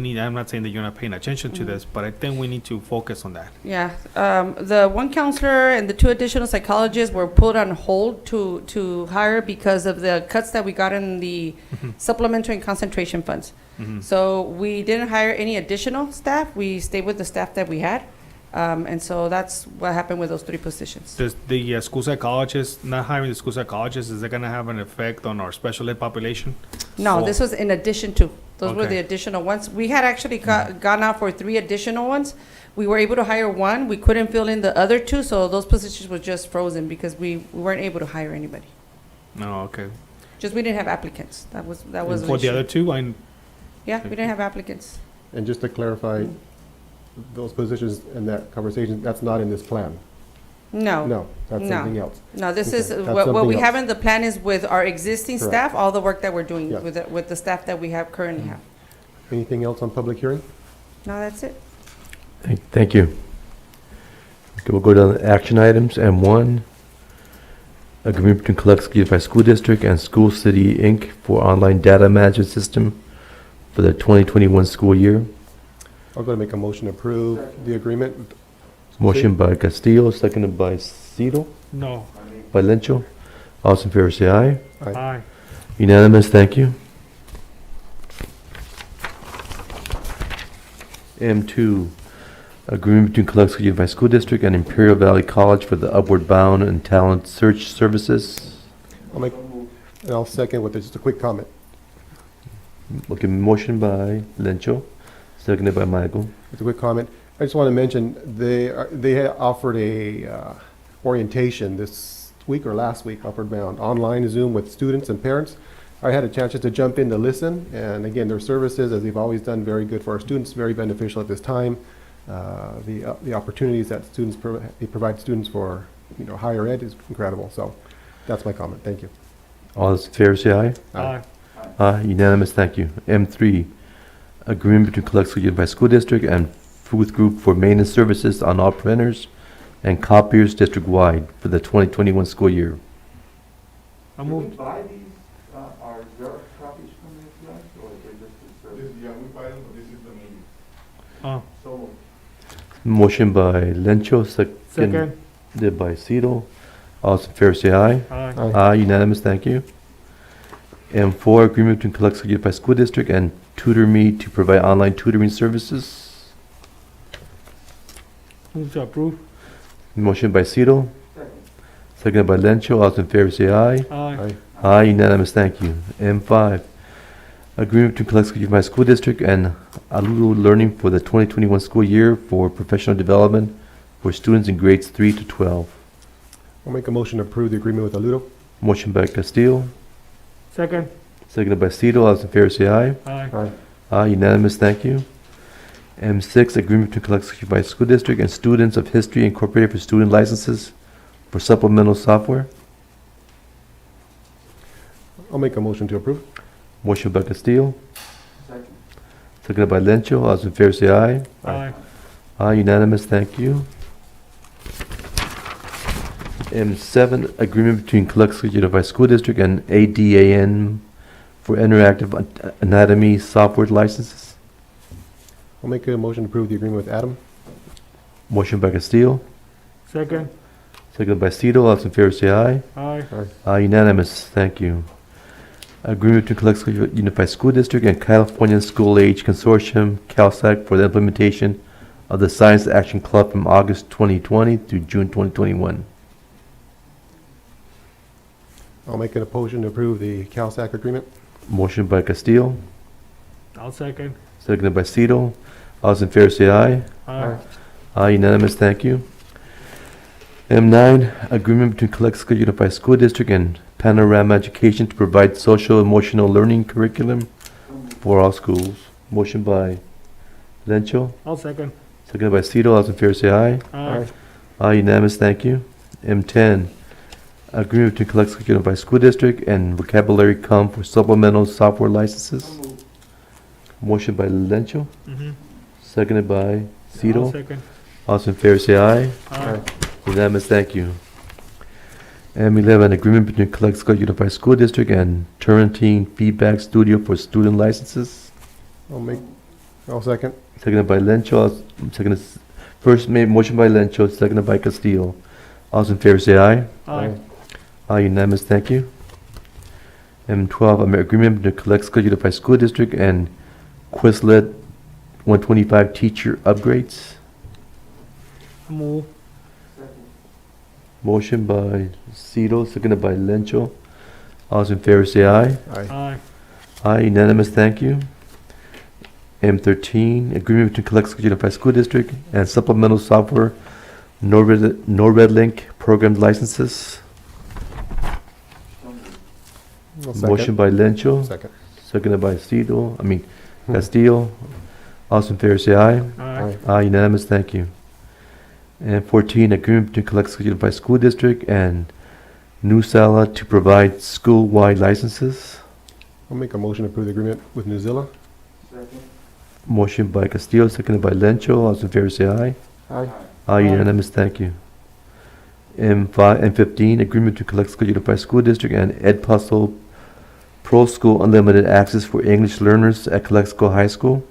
need, I'm not saying that you're not paying attention to this, but I think we need to focus on that. Yeah, the one counselor and the 2 additional psychologists were put on hold to hire because of the cuts that we got in the supplementary and concentration funds. So we didn't hire any additional staff. We stayed with the staff that we had. And so that's what happened with those 3 positions. Does the school psychologist, not hiring the school psychologist, is that going to have an effect on our special ed population? No, this was in addition to. Those were Okay. the additional ones. We had actually gone out for 3 additional ones. We were able to hire 1. We couldn't fill in the other 2, so those positions were just frozen because we weren't able to hire anybody. No, okay. Just we didn't have applicants. That was And an for the issue. other 2, Yeah, we didn't have applicants. And just to clarify, those positions in that conversation, that's not in this plan? No. No, that's No. something else. No, this Okay, is, that's what we something have else. in the plan is with our existing Correct. staff, all the work that we're doing Yeah. with the staff that we have currently have. Anything else on public hearing? No, that's it. Thank you. Okay, we'll go down to action items. M1, agreement between Calexico Unified School District and School City, Inc. for online data management system for the 2021 school year. I'll go to make a motion to approve the agreement. Motion by Castillo, seconded by Cito, no. by Lencho. All those in favor say aye. Aye. Unanimous, thank you. M2, agreement between Calexico Unified School District and Imperial Valley College for the Upward Bound and Talent Search Services. And I'll second with just a quick comment. Okay, motion by Lencho, seconded by Michael. Just a quick comment. I just want to mention, they had offered a orientation this week or last week, Upward Bound, online Zoom with students and parents. I had a chance just to jump in to listen, and again, their services, as they've always done, very good for our students, very beneficial at this time. The opportunities that they provide students for, higher ed is incredible. So that's my comment. Thank you. All those in favor say aye. Aye. Aye, unanimous, thank you. M3, agreement between Calexico Unified School District and Futh Group for maintenance services on all printers and copiers district-wide for the 2021 school year. I moved. buy these, our Xerox copies from these guys, or they just service? Yeah, we buy them, but this is the meeting. Oh, So, Motion by Lencho, second. seconded by Cito. All those in favor say aye. Aye. Aye, unanimous, thank you. M4, agreement between Calexico Unified School District and TutorMe to provide online tutoring services. Move to approve. Motion by Cito, seconded by Lencho. All those in favor say aye. Aye. Aye, unanimous, thank you. M5, agreement between Calexico Unified School District and Alulu Learning for the 2021 school year for professional development for students in grades 3 to 12. I'll make a motion to approve the agreement with Aludo. Motion by Castillo, Second. seconded by Cito. All those in favor say aye. Aye. Aye, unanimous, thank you. M6, agreement between Calexico Unified School District and Students of History Incorporated for student licenses for supplemental software. I'll make a motion to approve. Motion by Castillo, second. seconded by Lencho. All those in favor say aye. Aye. Aye, unanimous, thank you. M7, agreement between Calexico Unified School District and ADAN for interactive anatomy software licenses. I'll make a motion to approve the agreement with Adam. Motion by Castillo, Second. seconded by Cito. All those in favor say aye. Aye. Unanimous, thank you. Agreement between Calexico Unified School District and California School Age Consortium, CalSAC, for the implementation of the Science Action Club from August 2020 through June 2021. I'll make a motion to approve the CalSAC agreement. Motion by Castillo, I'll second. seconded by Cito. All those in favor say aye. Aye. Unanimous, thank you. M9, agreement between Calexico Unified School District and Panorama Education to provide social emotional learning curriculum for all schools. Motion by Lencho, I'll second. seconded by Cito. All those in favor say aye. Aye. Unanimous, thank you. M10, agreement between Calexico Unified School District and Vocabulary Com for supplemental software licenses. Motion by Lencho, Mm-hmm. seconded by I'll Cito. second. All those in favor say aye. Aye. Unanimous, thank you. M11, agreement between Calexico Unified School District and Turrentine Feedback Studio for student licenses. I'll second. Seconded by Lencho, first made motion by Lencho, seconded by Castillo. All those in favor say aye. Aye. Unanimous, thank you. M12, agreement between Calexico Unified School District and Quizlet 125 teacher upgrades. Move. Motion by Cito, seconded by Lencho. All those in favor say aye. Aye. Aye, unanimous, thank you. M13, agreement between Calexico Unified School District and supplemental software NORAD-Link program licenses. Motion by Lencho, Second. seconded by Castillo. All those in favor say aye. Aye. Unanimous, thank you. And 14, agreement between Calexico Unified School District and New Sala to provide school-wide licenses. I'll make a motion to approve the agreement with Newzilla. Motion by Castillo, seconded by Lencho. All those in favor say aye. Aye. Unanimous, thank you. M15, agreement to Calexico Unified School District and Ed Puzzle Pro School Unlimited Access for English Learners at Calexico High School.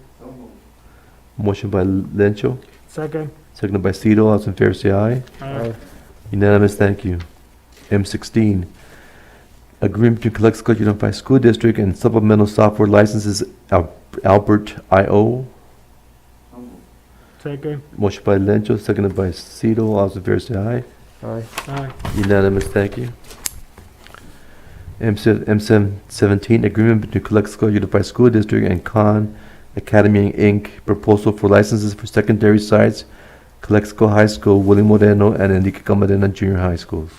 Motion by Lencho, Second. seconded by Cito. All those in favor say aye. Aye. Unanimous, thank you. M16, agreement to Calexico Unified School District and supplemental software licenses Albert I.O. Second. Motion by Lencho, seconded by Cito. All those in favor say aye. Aye. Unanimous, thank you. M17, agreement between Calexico Unified School District and Khan Academy Inc. Proposal for licenses for secondary sites, Calexico High School, William Moreno, and Indica Camarena Junior High Schools.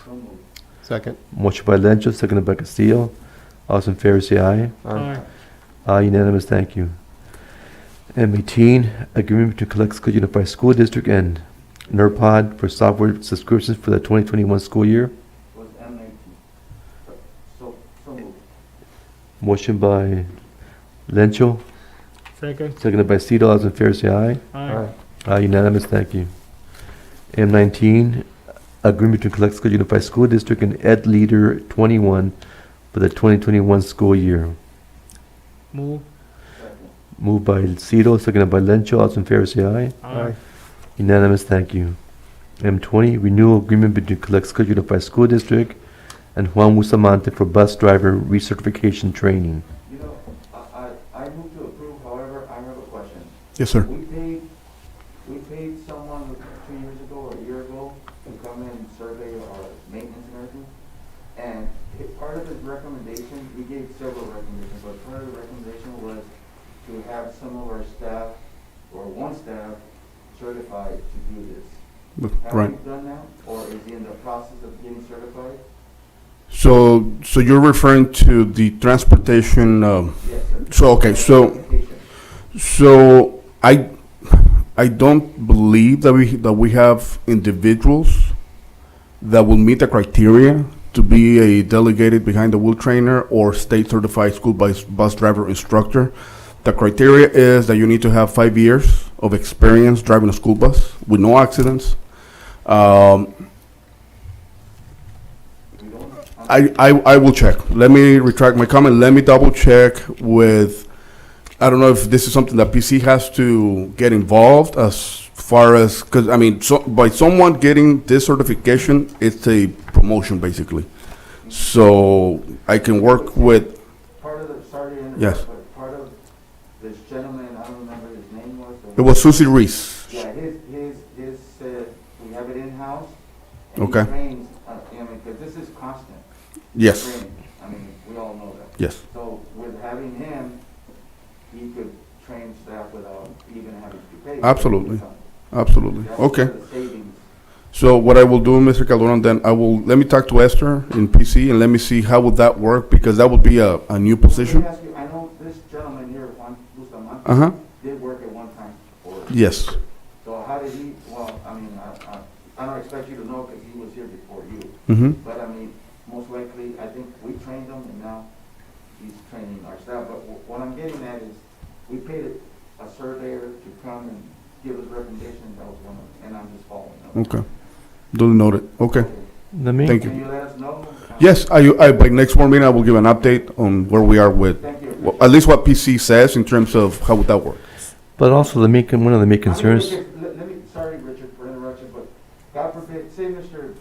Second. Motion by Lencho, seconded by Castillo. All those in favor say aye. Aye. Unanimous, thank you. M18, agreement between Calexico Unified School District and NERPOD for software subscriptions for the 2021 school year. Was M19. So moved. Motion by Lencho, Second. seconded by Cito. All those in favor say aye. Aye. Unanimous, thank you. M19, agreement between Calexico Unified School District and Ed Leader 21 for the 2021 school year. Move. Moved by Cito, seconded by Lencho. All those in favor say aye. Aye. Unanimous, thank you. M20, renewal agreement between Calexico Unified School District and Juan Bustamante for bus driver recertification training. You know, I move to approve, however, I have a question. Yes, sir. We paid someone 2 years ago or a year ago to come and survey our maintenance and everything. And part of his recommendation, we gave several recommendations, but part of the recommendation was to have some of our staff, or one staff, certified to do this. Have you done that, or is he in the process of getting certified? So you're referring to the transportation, Yes, sir. so, okay, so I don't believe that we have individuals that will meet the criteria to be a delegated behind the wheel trainer or state certified school bus driver instructor. The criteria is that you need to have 5 years of experience driving a school bus with no accidents. I will check. Let me retract my comment. Let me double check with, I don't know if this is something that PC has to get involved as far as, because, I mean, so, by someone getting this certification, it's a promotion, basically. So I can work with, Part of the, sorry to interrupt, Yes. but part of this gentleman, I don't remember his name was. it was Susie Reese. Yeah, his, we have it in-house. Okay. And he trains, because this is constant. Yes, Training. I mean, we all know that. yes, So with having him, he could train staff without even having to pay. Absolutely. absolutely. That's Okay. where the savings. So what I will do, Mr. Calderon, then let me talk to Esther in PC and let me see how would that work, because that would be a new Let me position. ask you, I know this gentleman here, Juan Bustamante, Uh-huh. did work at one time for us. Yes, So how did he, well, I mean, I don't expect you to know because he was here before you. mm-hmm, But I mean, most likely, I think we trained him and now he's training our staff. But what I'm getting at is, we paid a surveyor to come and give us recommendations, that was one of them, and I'm just following up. okay. Duly noted, okay, Let me, thank Can you. you let us know? Yes, by next board meeting, I will give an update on where we are with, Thank you. well, at least what PC says in terms of how would that work. but also one of the main I mean, concerns, let me, sorry, Richard, for interruption, but God forbid, say Mr.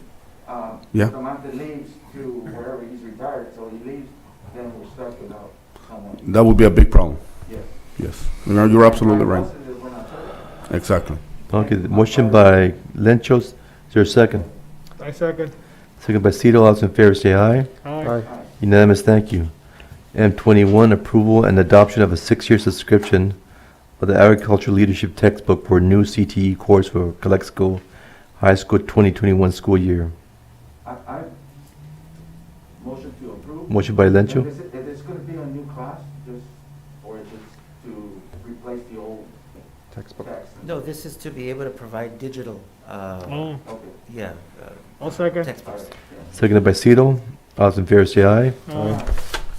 Yeah. Bustamante leaves to wherever he's retired, so he leaves, then we're stuck without someone. That would be a big problem, Yes. yes. No, you're absolutely right, We're not certified. exactly. okay, the motion by Lenchos, is there a second? I second. Second by Cito, all those in favor say aye. Aye. Unanimous, thank you. M21, approval and adoption of a 6-year subscription of the Agriculture Leadership Textbook for a new CTE course for Calexico High School 2021 school year. I motion to approve. Motion by Lencho, Is it gonna be a new class, just, or is it to replace the old Textbook. text? No, this is to be able to provide digital, Oh, Okay. yeah, I'll second. textbooks. seconded by Cito, all those in favor say aye. Aye.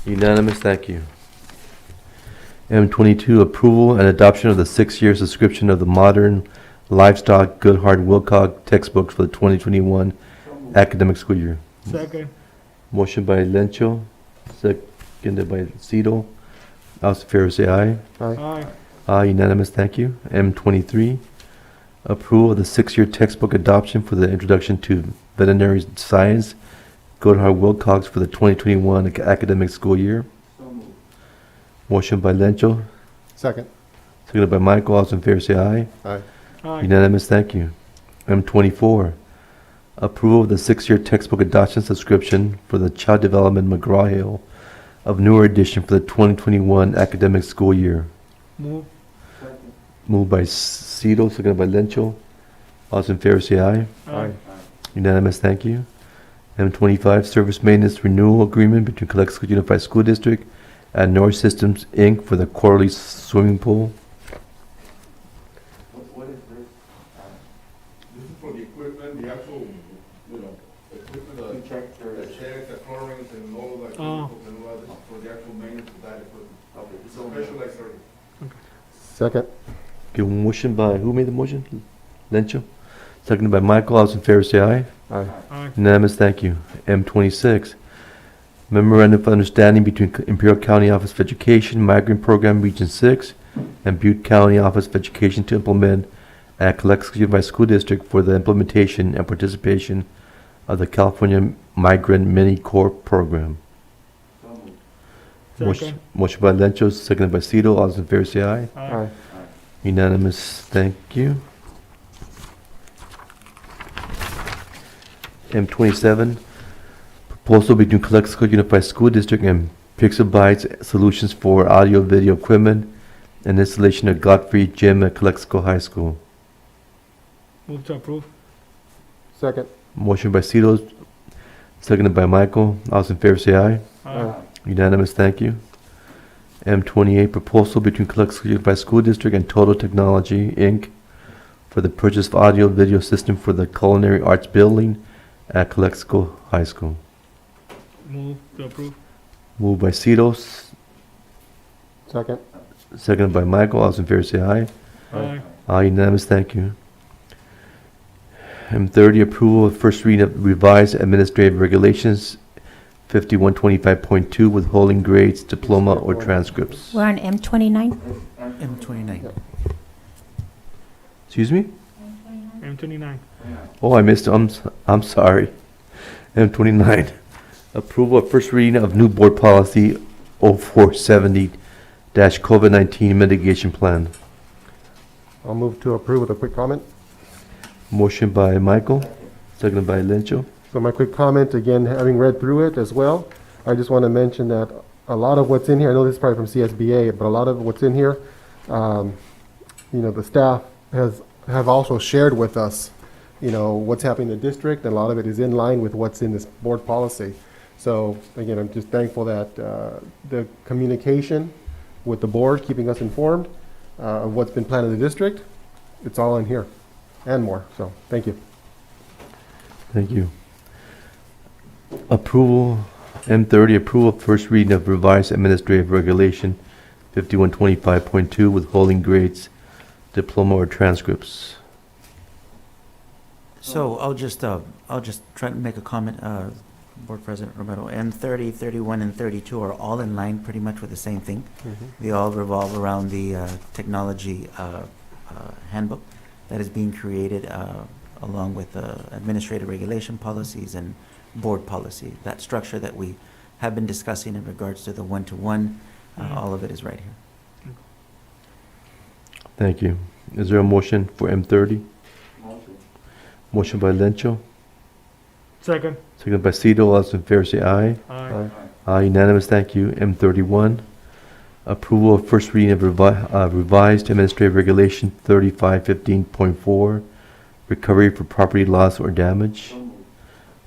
Unanimous, thank you. M22, approval and adoption of the 6-year subscription of the Modern Livestock Goodhart Wilcox textbooks for the 2021 academic school year. Second. Motion by Lencho, seconded by Cito. All those in favor say aye. Aye. Aye, unanimous, thank you. M23, approval of the 6-year textbook adoption for the Introduction to Veterinary Science, Goodhart Wilcox for the 2021 academic school year. So moved. Motion by Lencho, Second. seconded by Michael. All those in favor say aye. Aye. Aye. Unanimous, thank you. M24, approval of the 6-year textbook adoption subscription for the Child Development McGraw-Hill of newer edition for the 2021 academic school year. Move. Second. Moved by Cito, seconded by Lencho. All those in favor say aye. Aye. Unanimous, thank you. M25, service maintenance renewal agreement between Calexico Unified School District and North Systems, Inc. for the quarterly swimming pool. What is this? This is for the equipment, the actual, equipment, To check their. the checks, the chlorines, and all of that, Oh. and all that, for the actual maintenance of that equipment. Okay, It's so a specialized service. Second. Okay, motion by, who made the motion? Lencho? Seconded by Michael. All those in favor say aye. Aye. Aye. Unanimous, thank you. M26, memorandum of understanding between Imperial County Office of Education, Migrant Program Region 6, and Butte County Office of Education to implement at Calexico Unified School District for the implementation and participation of the California Migrant Mini Corps Program. So moved. Motion motion by Lencho, seconded by Cito. All those in favor say aye. Aye. Unanimous, thank you. M27, proposal between Calexico Unified School District and Pixel Bytes Solutions for audio-video equipment and installation of Godfrey Gym at Calexico High School. Move to approve. Second. Motion by Cito, seconded by Michael. All those in favor say aye. Aye. Unanimous, thank you. M28, proposal between Calexico Unified School District and Total Technology, Inc. for the purchase of audio-video system for the Culinary Arts Building at Calexico High School. Move to approve. Moved by Cito, Second. seconded by Michael. All those in favor say aye. Aye. Aye, unanimous, thank you. M30, approval of first reading of revised administrative regulations 5125.2, withholding grades, diploma, or transcripts. We're on M29. M29. Excuse me? M29. Oh, I missed, I'm sorry. M29, approval of first reading of new board policy 0470-COVID-19 mitigation plan. I'll move to approve with a quick comment. Motion by Michael, seconded by Lencho. So my quick comment, again, having read through it as well, I just want to mention that a lot of what's in here, I know this is probably from CSBA, but a lot of what's in here, the staff have also shared with us, what's happening in the district, and a lot of it is in line with what's in this board policy. So again, I'm just thankful that the communication with the board, keeping us informed of what's been planned in the district, it's all in here and more. So thank you. Thank you. Approval, M30, approval of first reading of revised administrative regulation 5125.2 withholding grades, diploma or transcripts. So I'll just try to make a comment, Board President Romero. M30, 31, and 32 are all in line pretty much with the same thing. They all revolve around the technology handbook that is being created along with administrative regulation policies and board policy. That structure that we have been discussing in regards to the one-to-one, all of it is right here. Thank you. Is there a motion for M30? Motion by Lencho, Second. seconded by Cito. All those in favor say aye. Aye. Aye, unanimous, thank you. M31, approval of first reading of revised administrative regulation 3515.4, recovery for property loss or damage.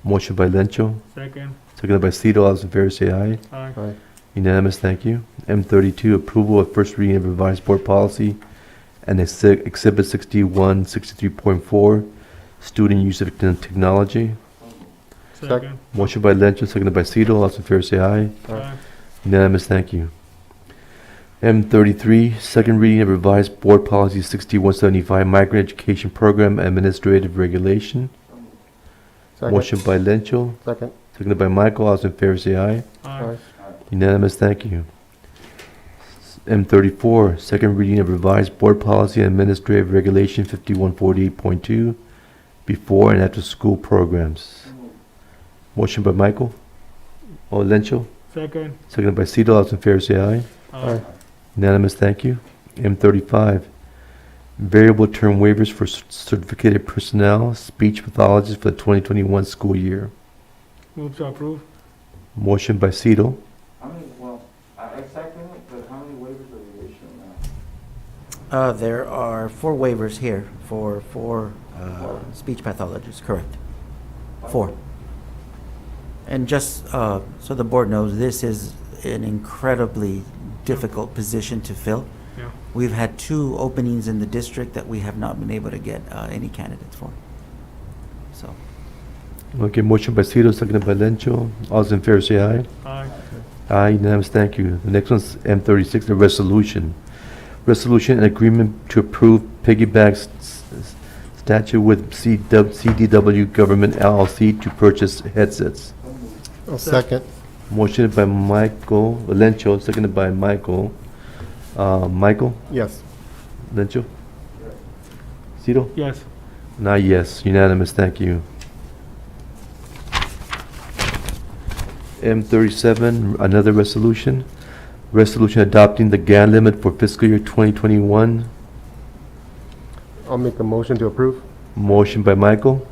Motion by Lencho, Second. seconded by Cito. All those in favor say aye. Aye. Unanimous, thank you. M32, approval of first reading of revised board policy and Exhibit 6163.4, student use of technology. Second. Motion by Lencho, seconded by Cito. All those in favor say aye. Aye. Unanimous, thank you. M33, second reading of revised board policy 6175, migrant education program administrative regulation. Second. Motion by Lencho, Second. seconded by Michael. All those in favor say aye. Aye. Unanimous, thank you. M34, second reading of revised board policy and administrative regulation 5148.2, before and after school programs. Motion by Michael. Oh, Lencho, Second. seconded by Cito. All those in favor say aye. Aye. Unanimous, thank you. M35, variable term waivers for certificated personnel, speech pathologists for the 2021 school year. Move to approve. Motion by Cito, How many, well, I second it, but how many waivers are we issuing now? There are 4 waivers here for 4 speech pathologists, correct? 4. And just so the board knows, this is an incredibly difficult position to fill. Yeah. We've had 2 openings in the district that we have not been able to get any candidates for. So, okay, motion by Cito, seconded by Lencho. All those in favor say aye. Aye. Aye, unanimous, thank you. The next one's M36, the resolution. Resolution and agreement to approve piggyback statute with CDW Government LLC to purchase headsets. Second. Motion by Michael Lencho, seconded by Michael. Michael, Yes. Lencho? Cito? Yes. Yes, unanimous, thank you. M37, another resolution. Resolution adopting the GAN limit for fiscal year 2021. I'll make a motion to approve. Motion by Michael.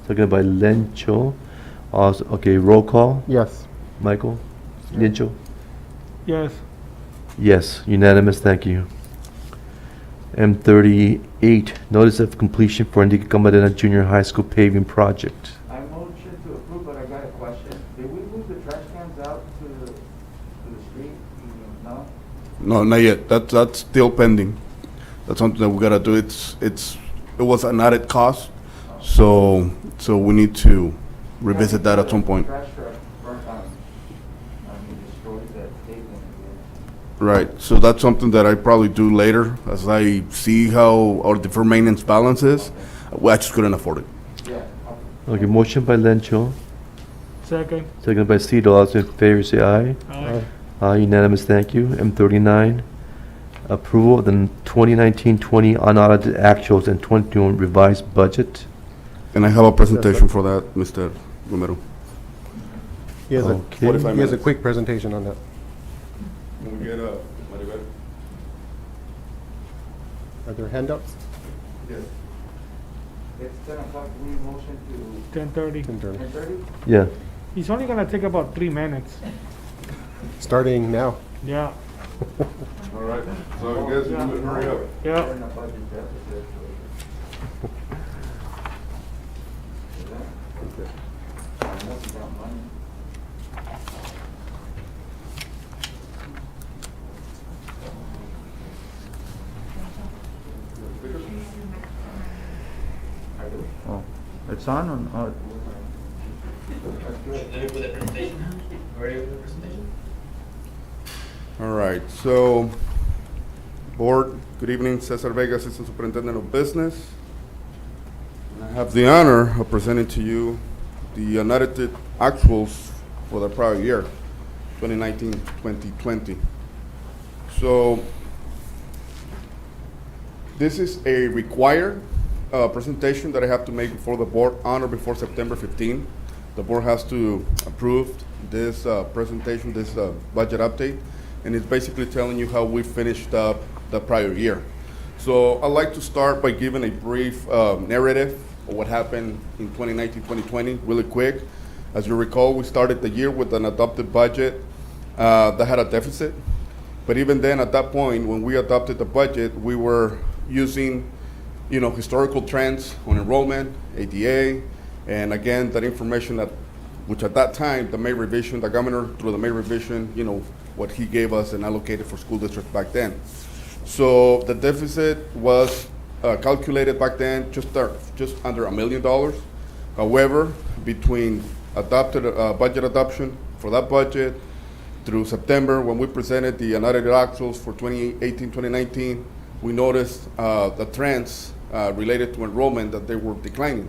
Seconded by Lencho. Okay, roll call. Yes. Michael? Lencho? Yes. Yes, unanimous, thank you. M38, notice of completion for Indica Camarena Junior High School paving project. I motion to approve, but I got a question. Did we move the trash cans out to the street? No? No, not yet. That's still pending. That's something that we gotta do. It was an added cost, so we need to revisit that at some point. Trash truck burnt out. Destroyed that pavement again. Right, so that's something that I probably do later, as I see how our deferred maintenance balance is. Well, I just couldn't afford it. Yeah. Okay, motion by Lencho, Second. seconded by Cito. All those in favor say aye. Aye. Aye, unanimous, thank you. M39, approval of the 2019-20 unaudited actuals and 2021 revised budget. And I have a presentation for that, Mr. Romero. He has a, Okay. he 45 has a minutes. quick presentation on that. Can we get Maribel? Are there handouts? Yes. It's 10 o'clock, we motion to 10:30. 10:30. 10:30? Yeah. It's only gonna take about 3 minutes. Starting now. Yeah, All right, so I guess we would hurry up. yeah. We're in a budget deficit, so- Unless you got money. Oh, it's on or? Let me put the presentation. Ready with the presentation? All right, so, Board, good evening, Cesar Vega, Assistant Superintendent of Business. And I have the honor of presenting to you the unaudited actuals for the prior year, 2019-2020. So, this is a required presentation that I have to make before the Board on or before September 15. The Board has to approve this presentation, this budget update, and it's basically telling you how we finished up the prior year. So I'd like to start by giving a brief narrative of what happened in 2019-2020, really quick. As you recall, we started the year with an adopted budget that had a deficit. But even then, at that point, when we adopted the budget, we were using, historical trends on enrollment, ADA, and again, that information which at that time, the May revision, the governor through the May revision, what he gave us and allocated for school districts back then. So the deficit was calculated back then just under $1 million. However, between adopted budget adoption for that budget through September, when we presented the unaudited actuals for 2018-2019, we noticed the trends related to enrollment that they were declining.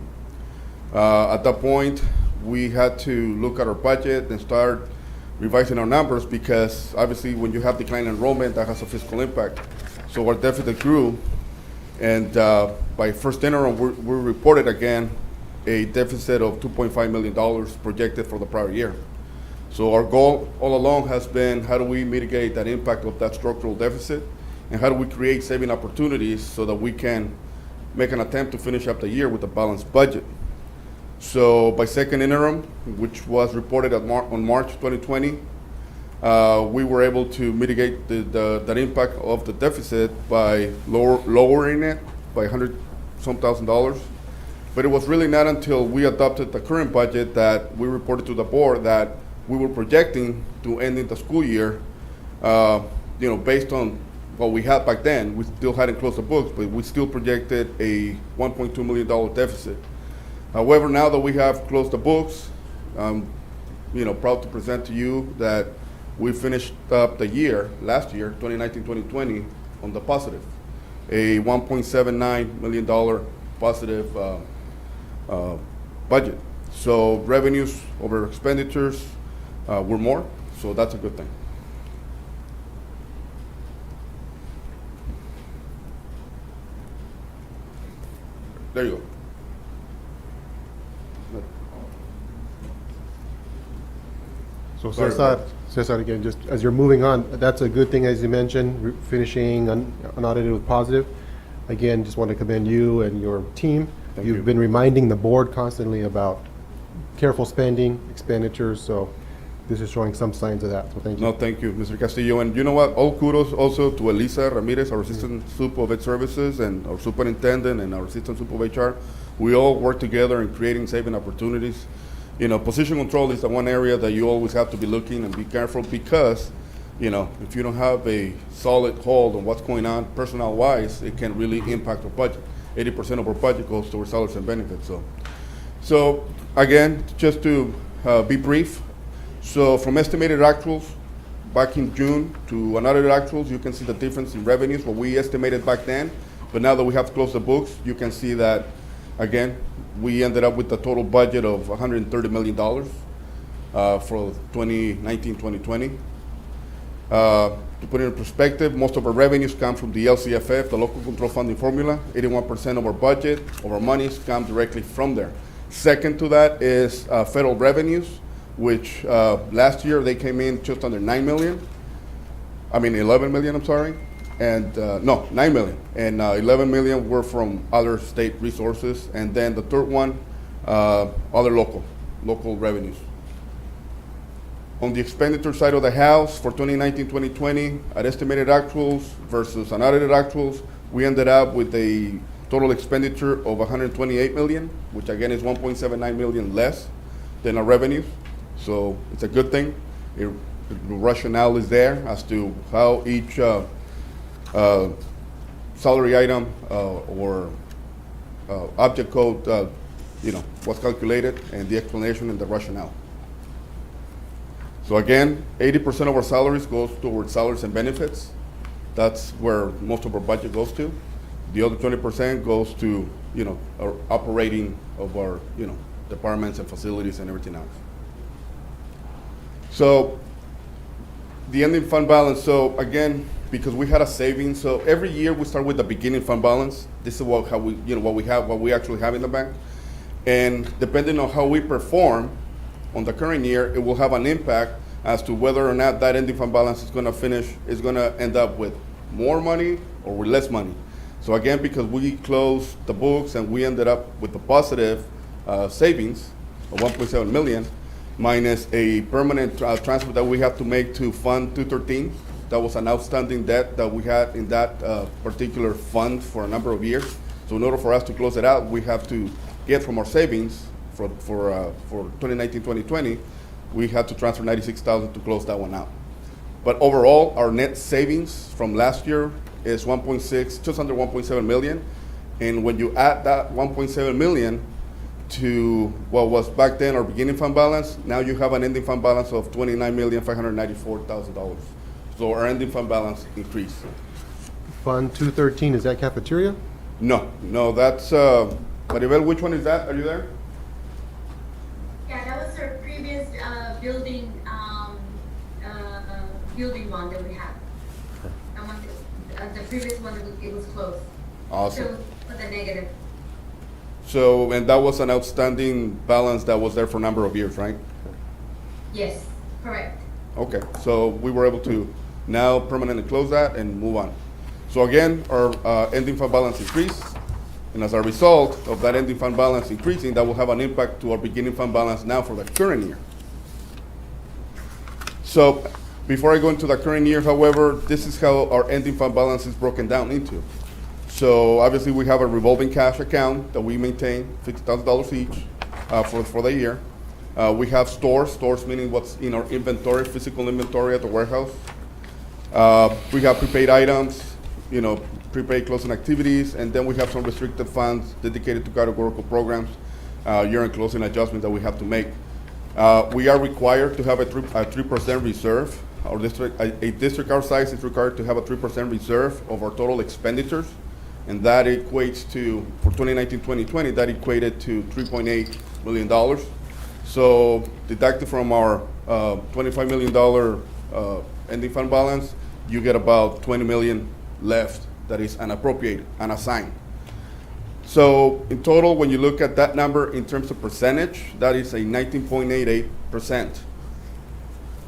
At that point, we had to look at our budget and start revising our numbers because obviously when you have declining enrollment, that has a fiscal impact. So our deficit grew, and by first interim, we reported again a deficit of $2.5 million projected for the prior year. So our goal all along has been, how do we mitigate that impact of that structural deficit, and how do we create saving opportunities so that we can make an attempt to finish up the year with a balanced budget. So by second interim, which was reported on March 2020, we were able to mitigate that impact of the deficit by lowering it by $100-some thousand. But it was really not until we adopted the current budget that we reported to the board that we were projecting to ending the school year, based on what we had back then. We still hadn't closed the books, but we still projected a $1.2 million deficit. However, now that we have closed the books, I'm proud to present to you that we finished up the year, last year, 2019-2020, on the positive, a $1.79 million positive budget. So revenues over expenditures were more, so that's a good thing. There you go. So Sorry. Cesar, again, just as you're moving on, that's a good thing, as you mentioned, finishing unaudited with positive. Again, just want to commend you and your team. Thank you. You've been reminding the board constantly about careful spending, expenditures, so this is showing some signs of that, so thank you. No, thank you, Mr. Castillo. And you know what? All kudos also to Elisa Ramirez, our Assistant Sup of Ed Services, and our Superintendent and our Assistant Sup of HR. We all work together in creating saving opportunities. Position control is the one area that you always have to be looking and be careful because, if you don't have a solid hold on what's going on personnel-wise, it can really impact our budget. 80% of our budget goes towards salaries and benefits. So again, just to be brief, so from estimated actuals back in June to unaudited actuals, you can see the difference in revenues, what we estimated back then. But now that we have closed the books, you can see that, again, we ended up with a total budget of $130 million for 2019-2020. To put it in perspective, most of our revenues come from the LCFF, the Local Control Funding Formula. 81% of our budget, of our monies come directly from there. Second to that is federal revenues, which last year they came in just under 11 million, I'm sorry. And, no, 9 million. And 11 million were from other state resources. And then the third one, other local revenues. On the expenditure side of the house for 2019-2020, at estimated actuals versus unaudited actuals, we ended up with a total expenditure of 128 million, which again is 1.79 million less than our revenues. So it's a good thing. The rationale is there as to how each salary item or object code, was calculated, and the explanation and the rationale. So again, 80% of our salaries goes towards salaries and benefits. That's where most of our budget goes to. The other 20% goes to, our operating of our, departments and facilities and everything else. So the ending fund balance, so again, because we had a savings, so every year we start with the beginning fund balance. This is what we actually have in the bank. And depending on how we perform on the current year, it will have an impact as to whether or not that ending fund balance is going to end up with more money or with less money. So again, because we closed the books and we ended up with the positive savings of 1.7 million, minus a permanent transfer that we have to make to Fund 213. That was an outstanding debt that we had in that particular fund for a number of years. So in order for us to close it out, we have to get from our savings for 2019-2020, we had to transfer 96,000 to close that one out. But overall, our net savings from last year is just under 1.7 million. And when you add that 1.7 million to what was back then our beginning fund balance, now you have an ending fund balance of $29,594,000. So our ending fund balance increased. Fund 213, is that cafeteria? No, that's, Maribel, which one is that? Are you there? Yeah, that was our previous building one that we had. The previous one, it was closed. Awesome. So with a negative. So, and that was an outstanding balance that was there for a number of years, right? Yes, correct. Okay, so we were able to now permanently close that and move on. So again, our ending fund balance increased, and as a result of that ending fund balance increasing, that will have an impact to our beginning fund balance now for the current year. So before I go into the current year, however, this is how our ending fund balance is broken down into. So obviously we have a revolving cash account that we maintain, $50,000 each for the year. We have stores meaning what's in our inventory, physical inventory at the warehouse. We have prepaid items, prepaid closing activities, and then we have some restricted funds dedicated to categorical programs, year-end closing adjustments that we have to make. We are required to have a 3% reserve. A district our size is required to have a 3% reserve of our total expenditures, and that equates to, for 2019-2020, that equated to $3.8 million. So deducted from our $25 million ending fund balance, you get about 20 million left that is unappropriated, unassigned. So in total, when you look at that number in terms of percentage, that is a 19.88%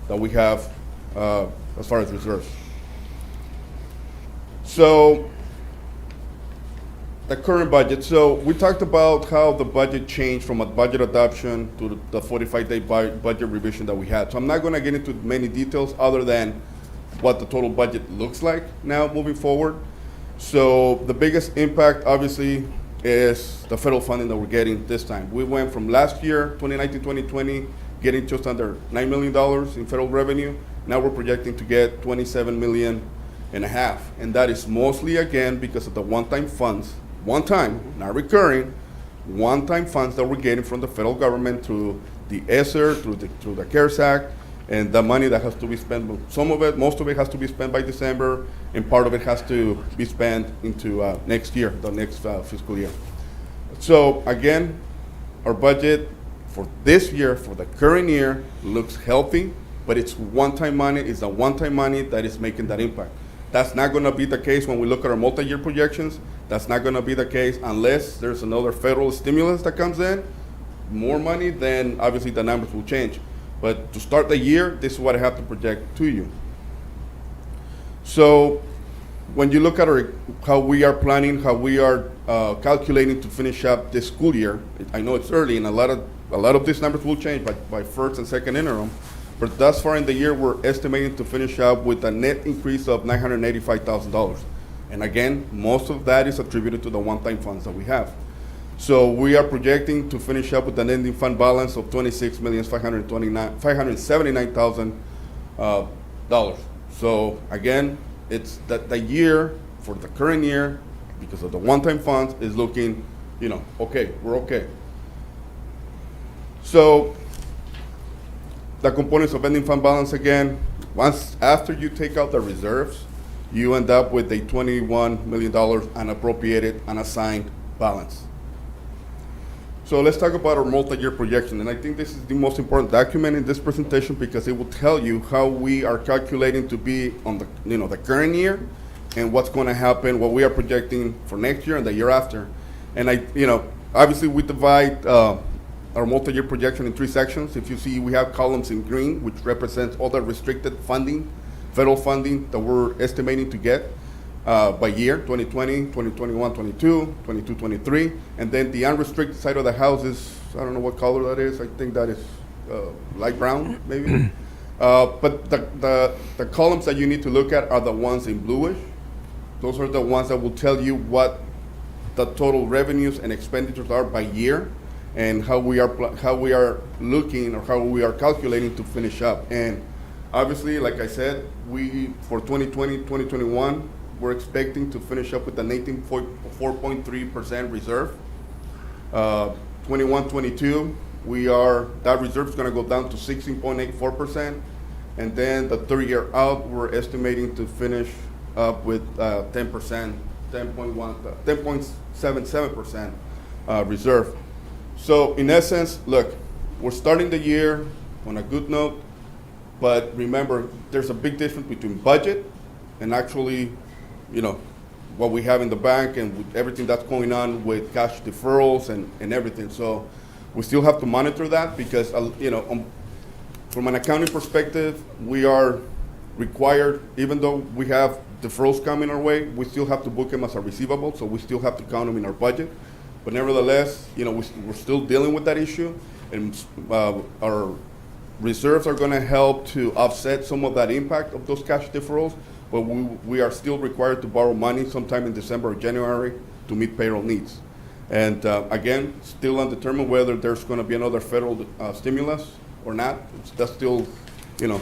that we have as far as reserves. So the current budget. So we talked about how the budget changed from a budget adoption to the 45-day budget revision that we had. So I'm not going to get into many details other than what the total budget looks like now moving forward. So the biggest impact, obviously, is the federal funding that we're getting this time. We went from last year, 2019-2020, getting just under $9 million in federal revenue. Now we're projecting to get $27.5 million. And that is mostly, again, because of the one-time funds, one-time, not recurring, one-time funds that we're getting from the federal government through the ESSER, through the CARES Act, and the money that has to be spent, most of it has to be spent by December, and part of it has to be spent into next year, the next fiscal year. So again, our budget for this year, for the current year, looks healthy, but it's one-time money. It's the one-time money that is making that impact. That's not going to be the case when we look at our multi-year projections. That's not going to be the case unless there's another federal stimulus that comes in, more money, then obviously the numbers will change. But to start the year, this is what I have to project to you. So when you look at how we are planning, how we are calculating to finish up this school year, I know it's early and a lot of these numbers will change by first and second interim, but thus far in the year, we're estimating to finish up with a net increase of $985,000. And again, most of that is attributed to the one-time funds that we have. So we are projecting to finish up with an ending fund balance of $26,579,000. So again, it's that the year, for the current year, because of the one-time funds, is looking, okay, we're okay. So the components of ending fund balance, again, once after you take out the reserves, you end up with a $21 million unappropriated, unassigned balance. So let's talk about our multi-year projection. And I think this is the most important document in this presentation because it will tell you how we are calculating to be on the, the current year and what's going to happen, what we are projecting for next year and the year after. And obviously we divide our multi-year projection in 3 sections. If you see, we have columns in green, which represents all the restricted funding, federal funding that we're estimating to get by year, 2020, 2021, 22, 22, 23. And then the unrestricted side of the house is, I don't know what color that is. I think that is light brown, maybe. But the columns that you need to look at are the ones in bluish. Those are the ones that will tell you what the total revenues and expenditures are by year and how we are looking or how we are calculating to finish up. And obviously, like I said, for 2020, 2021, we're expecting to finish up with an 18.4.3% reserve. 21, 22, that reserve is going to go down to 16.84%. And then the 3 year out, we're estimating to finish up with 10%, 10.77% reserve. So in essence, look, we're starting the year on a good note, but remember, there's a big difference between budget and actually, what we have in the bank and with everything that's going on with cash deferrals and everything. So we still have to monitor that because, from an accounting perspective, we are required, even though we have deferrals coming our way, we still have to book them as a receivable, so we still have to count them in our budget. But nevertheless, we're still dealing with that issue, and our reserves are going to help to offset some of that impact of those cash deferrals, but we are still required to borrow money sometime in December or January to meet payroll needs. And again, still undetermined whether there's going to be another federal stimulus or not. That's still, to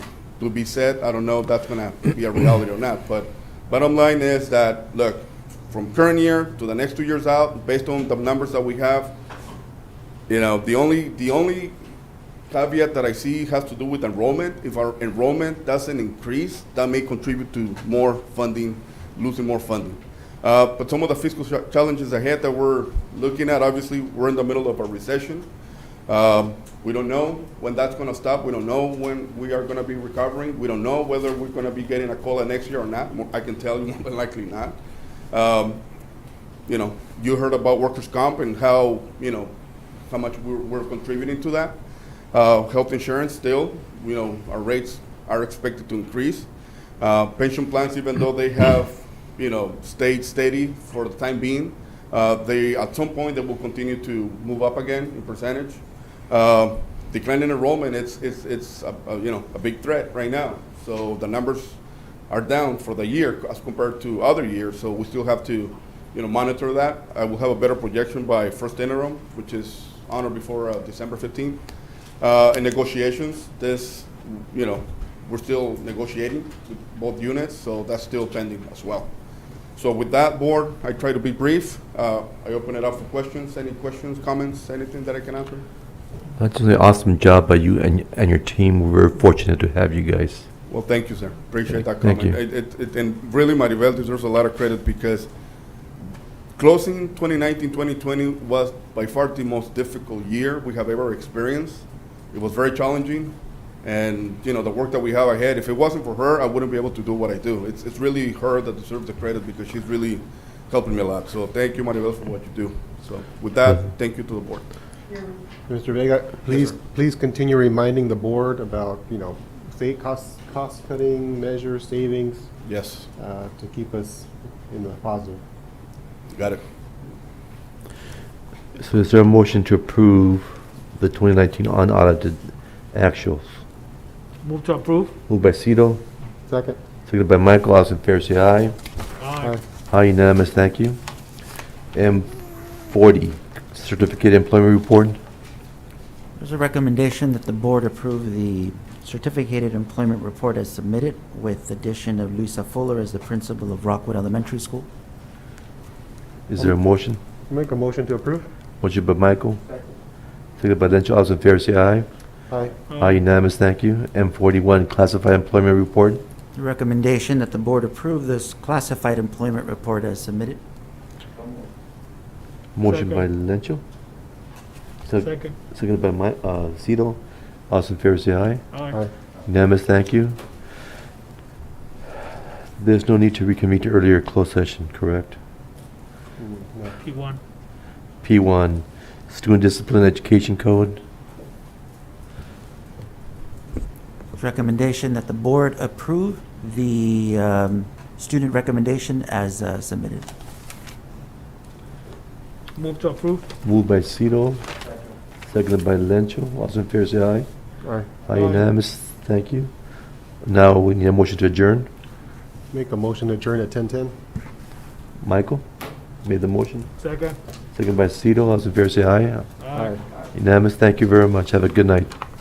be said. I don't know if that's going to be a reality or not. But bottom line is that, look, from current year to the next 2 years out, based on the numbers that we have, the only caveat that I see has to do with enrollment. If our enrollment doesn't increase, that may contribute to more funding, losing more funding. But some of the fiscal challenges ahead that we're looking at, obviously, we're in the middle of a recession. We don't know when that's going to stop. We don't know when we are going to be recovering. We don't know whether we're going to be getting a COLA next year or not. I can tell you more than likely not. You heard about workers' comp and how much we're contributing to that. Health insurance still, our rates are expected to increase. Pension plans, even though they have, stayed steady for the time being, at some point they will continue to move up again in percentage. Declining enrollment, it's a big threat right now. So the numbers are down for the year as compared to other years. So we still have to, monitor that. I will have a better projection by first interim, which is on or before December 15th. In negotiations, we're still negotiating with both units, so that's still pending as well. So with that, board, I try to be brief. I open it up for questions. Any questions, comments, anything that I can answer? That's an awesome job by you and your team. We're very fortunate to have you guys. Well, thank you, sir. Appreciate that Thank comment. And really, Maribel deserves a lot of credit because closing 2019, 2020 was by far the most difficult year we have ever experienced. It was very challenging, And, you know, the work that we have ahead, if it wasn't for her, I wouldn't be able to do what I do. It's really her that deserves the credit because she's really helping me a lot. So thank you, Maribel, for what you do. So with that, thank you to the board. Mr. Vega, please continue reminding the board about, state cost-cutting measures, savings, Yes, to keep us in the positive. got it. So is there a motion to approve the 2019 unaudited actuals? Move to approve. Moved by Cito, Second. seconded by Michael. All those in favor say aye. Aye. Aye, unanimous, thank you. M40, certificate employment report. There's a recommendation that the board approve the certificated employment report as submitted with addition of Luisa Fuller as the principal of Rockwood Elementary School. Is there a motion? Make a motion to approve? Motion by Michael. Seconded by Lencho. All those in favor say aye. Aye. Aye, unanimous, thank you. M41, classified employment report. The recommendation that the board approve this classified employment report as submitted. Motion by Lencho. Second. Seconded by Cito. All those in favor say aye. Aye. Unanimous, thank you. There's no need to reconvene to earlier closed session, correct? P1. P1, Student Discipline Education Code. Recommendation that the board approve the student recommendation as submitted. Move to approve. Moved by Cito. Seconded by Lencho. All those in favor say aye. Aye. Aye, unanimous, thank you. Now we need a motion to adjourn. Make a motion to adjourn at 10:10. Michael made the motion. Second. Seconded by Cito. All those in favor say aye. Aye. Unanimous, thank you very much. Have a good night.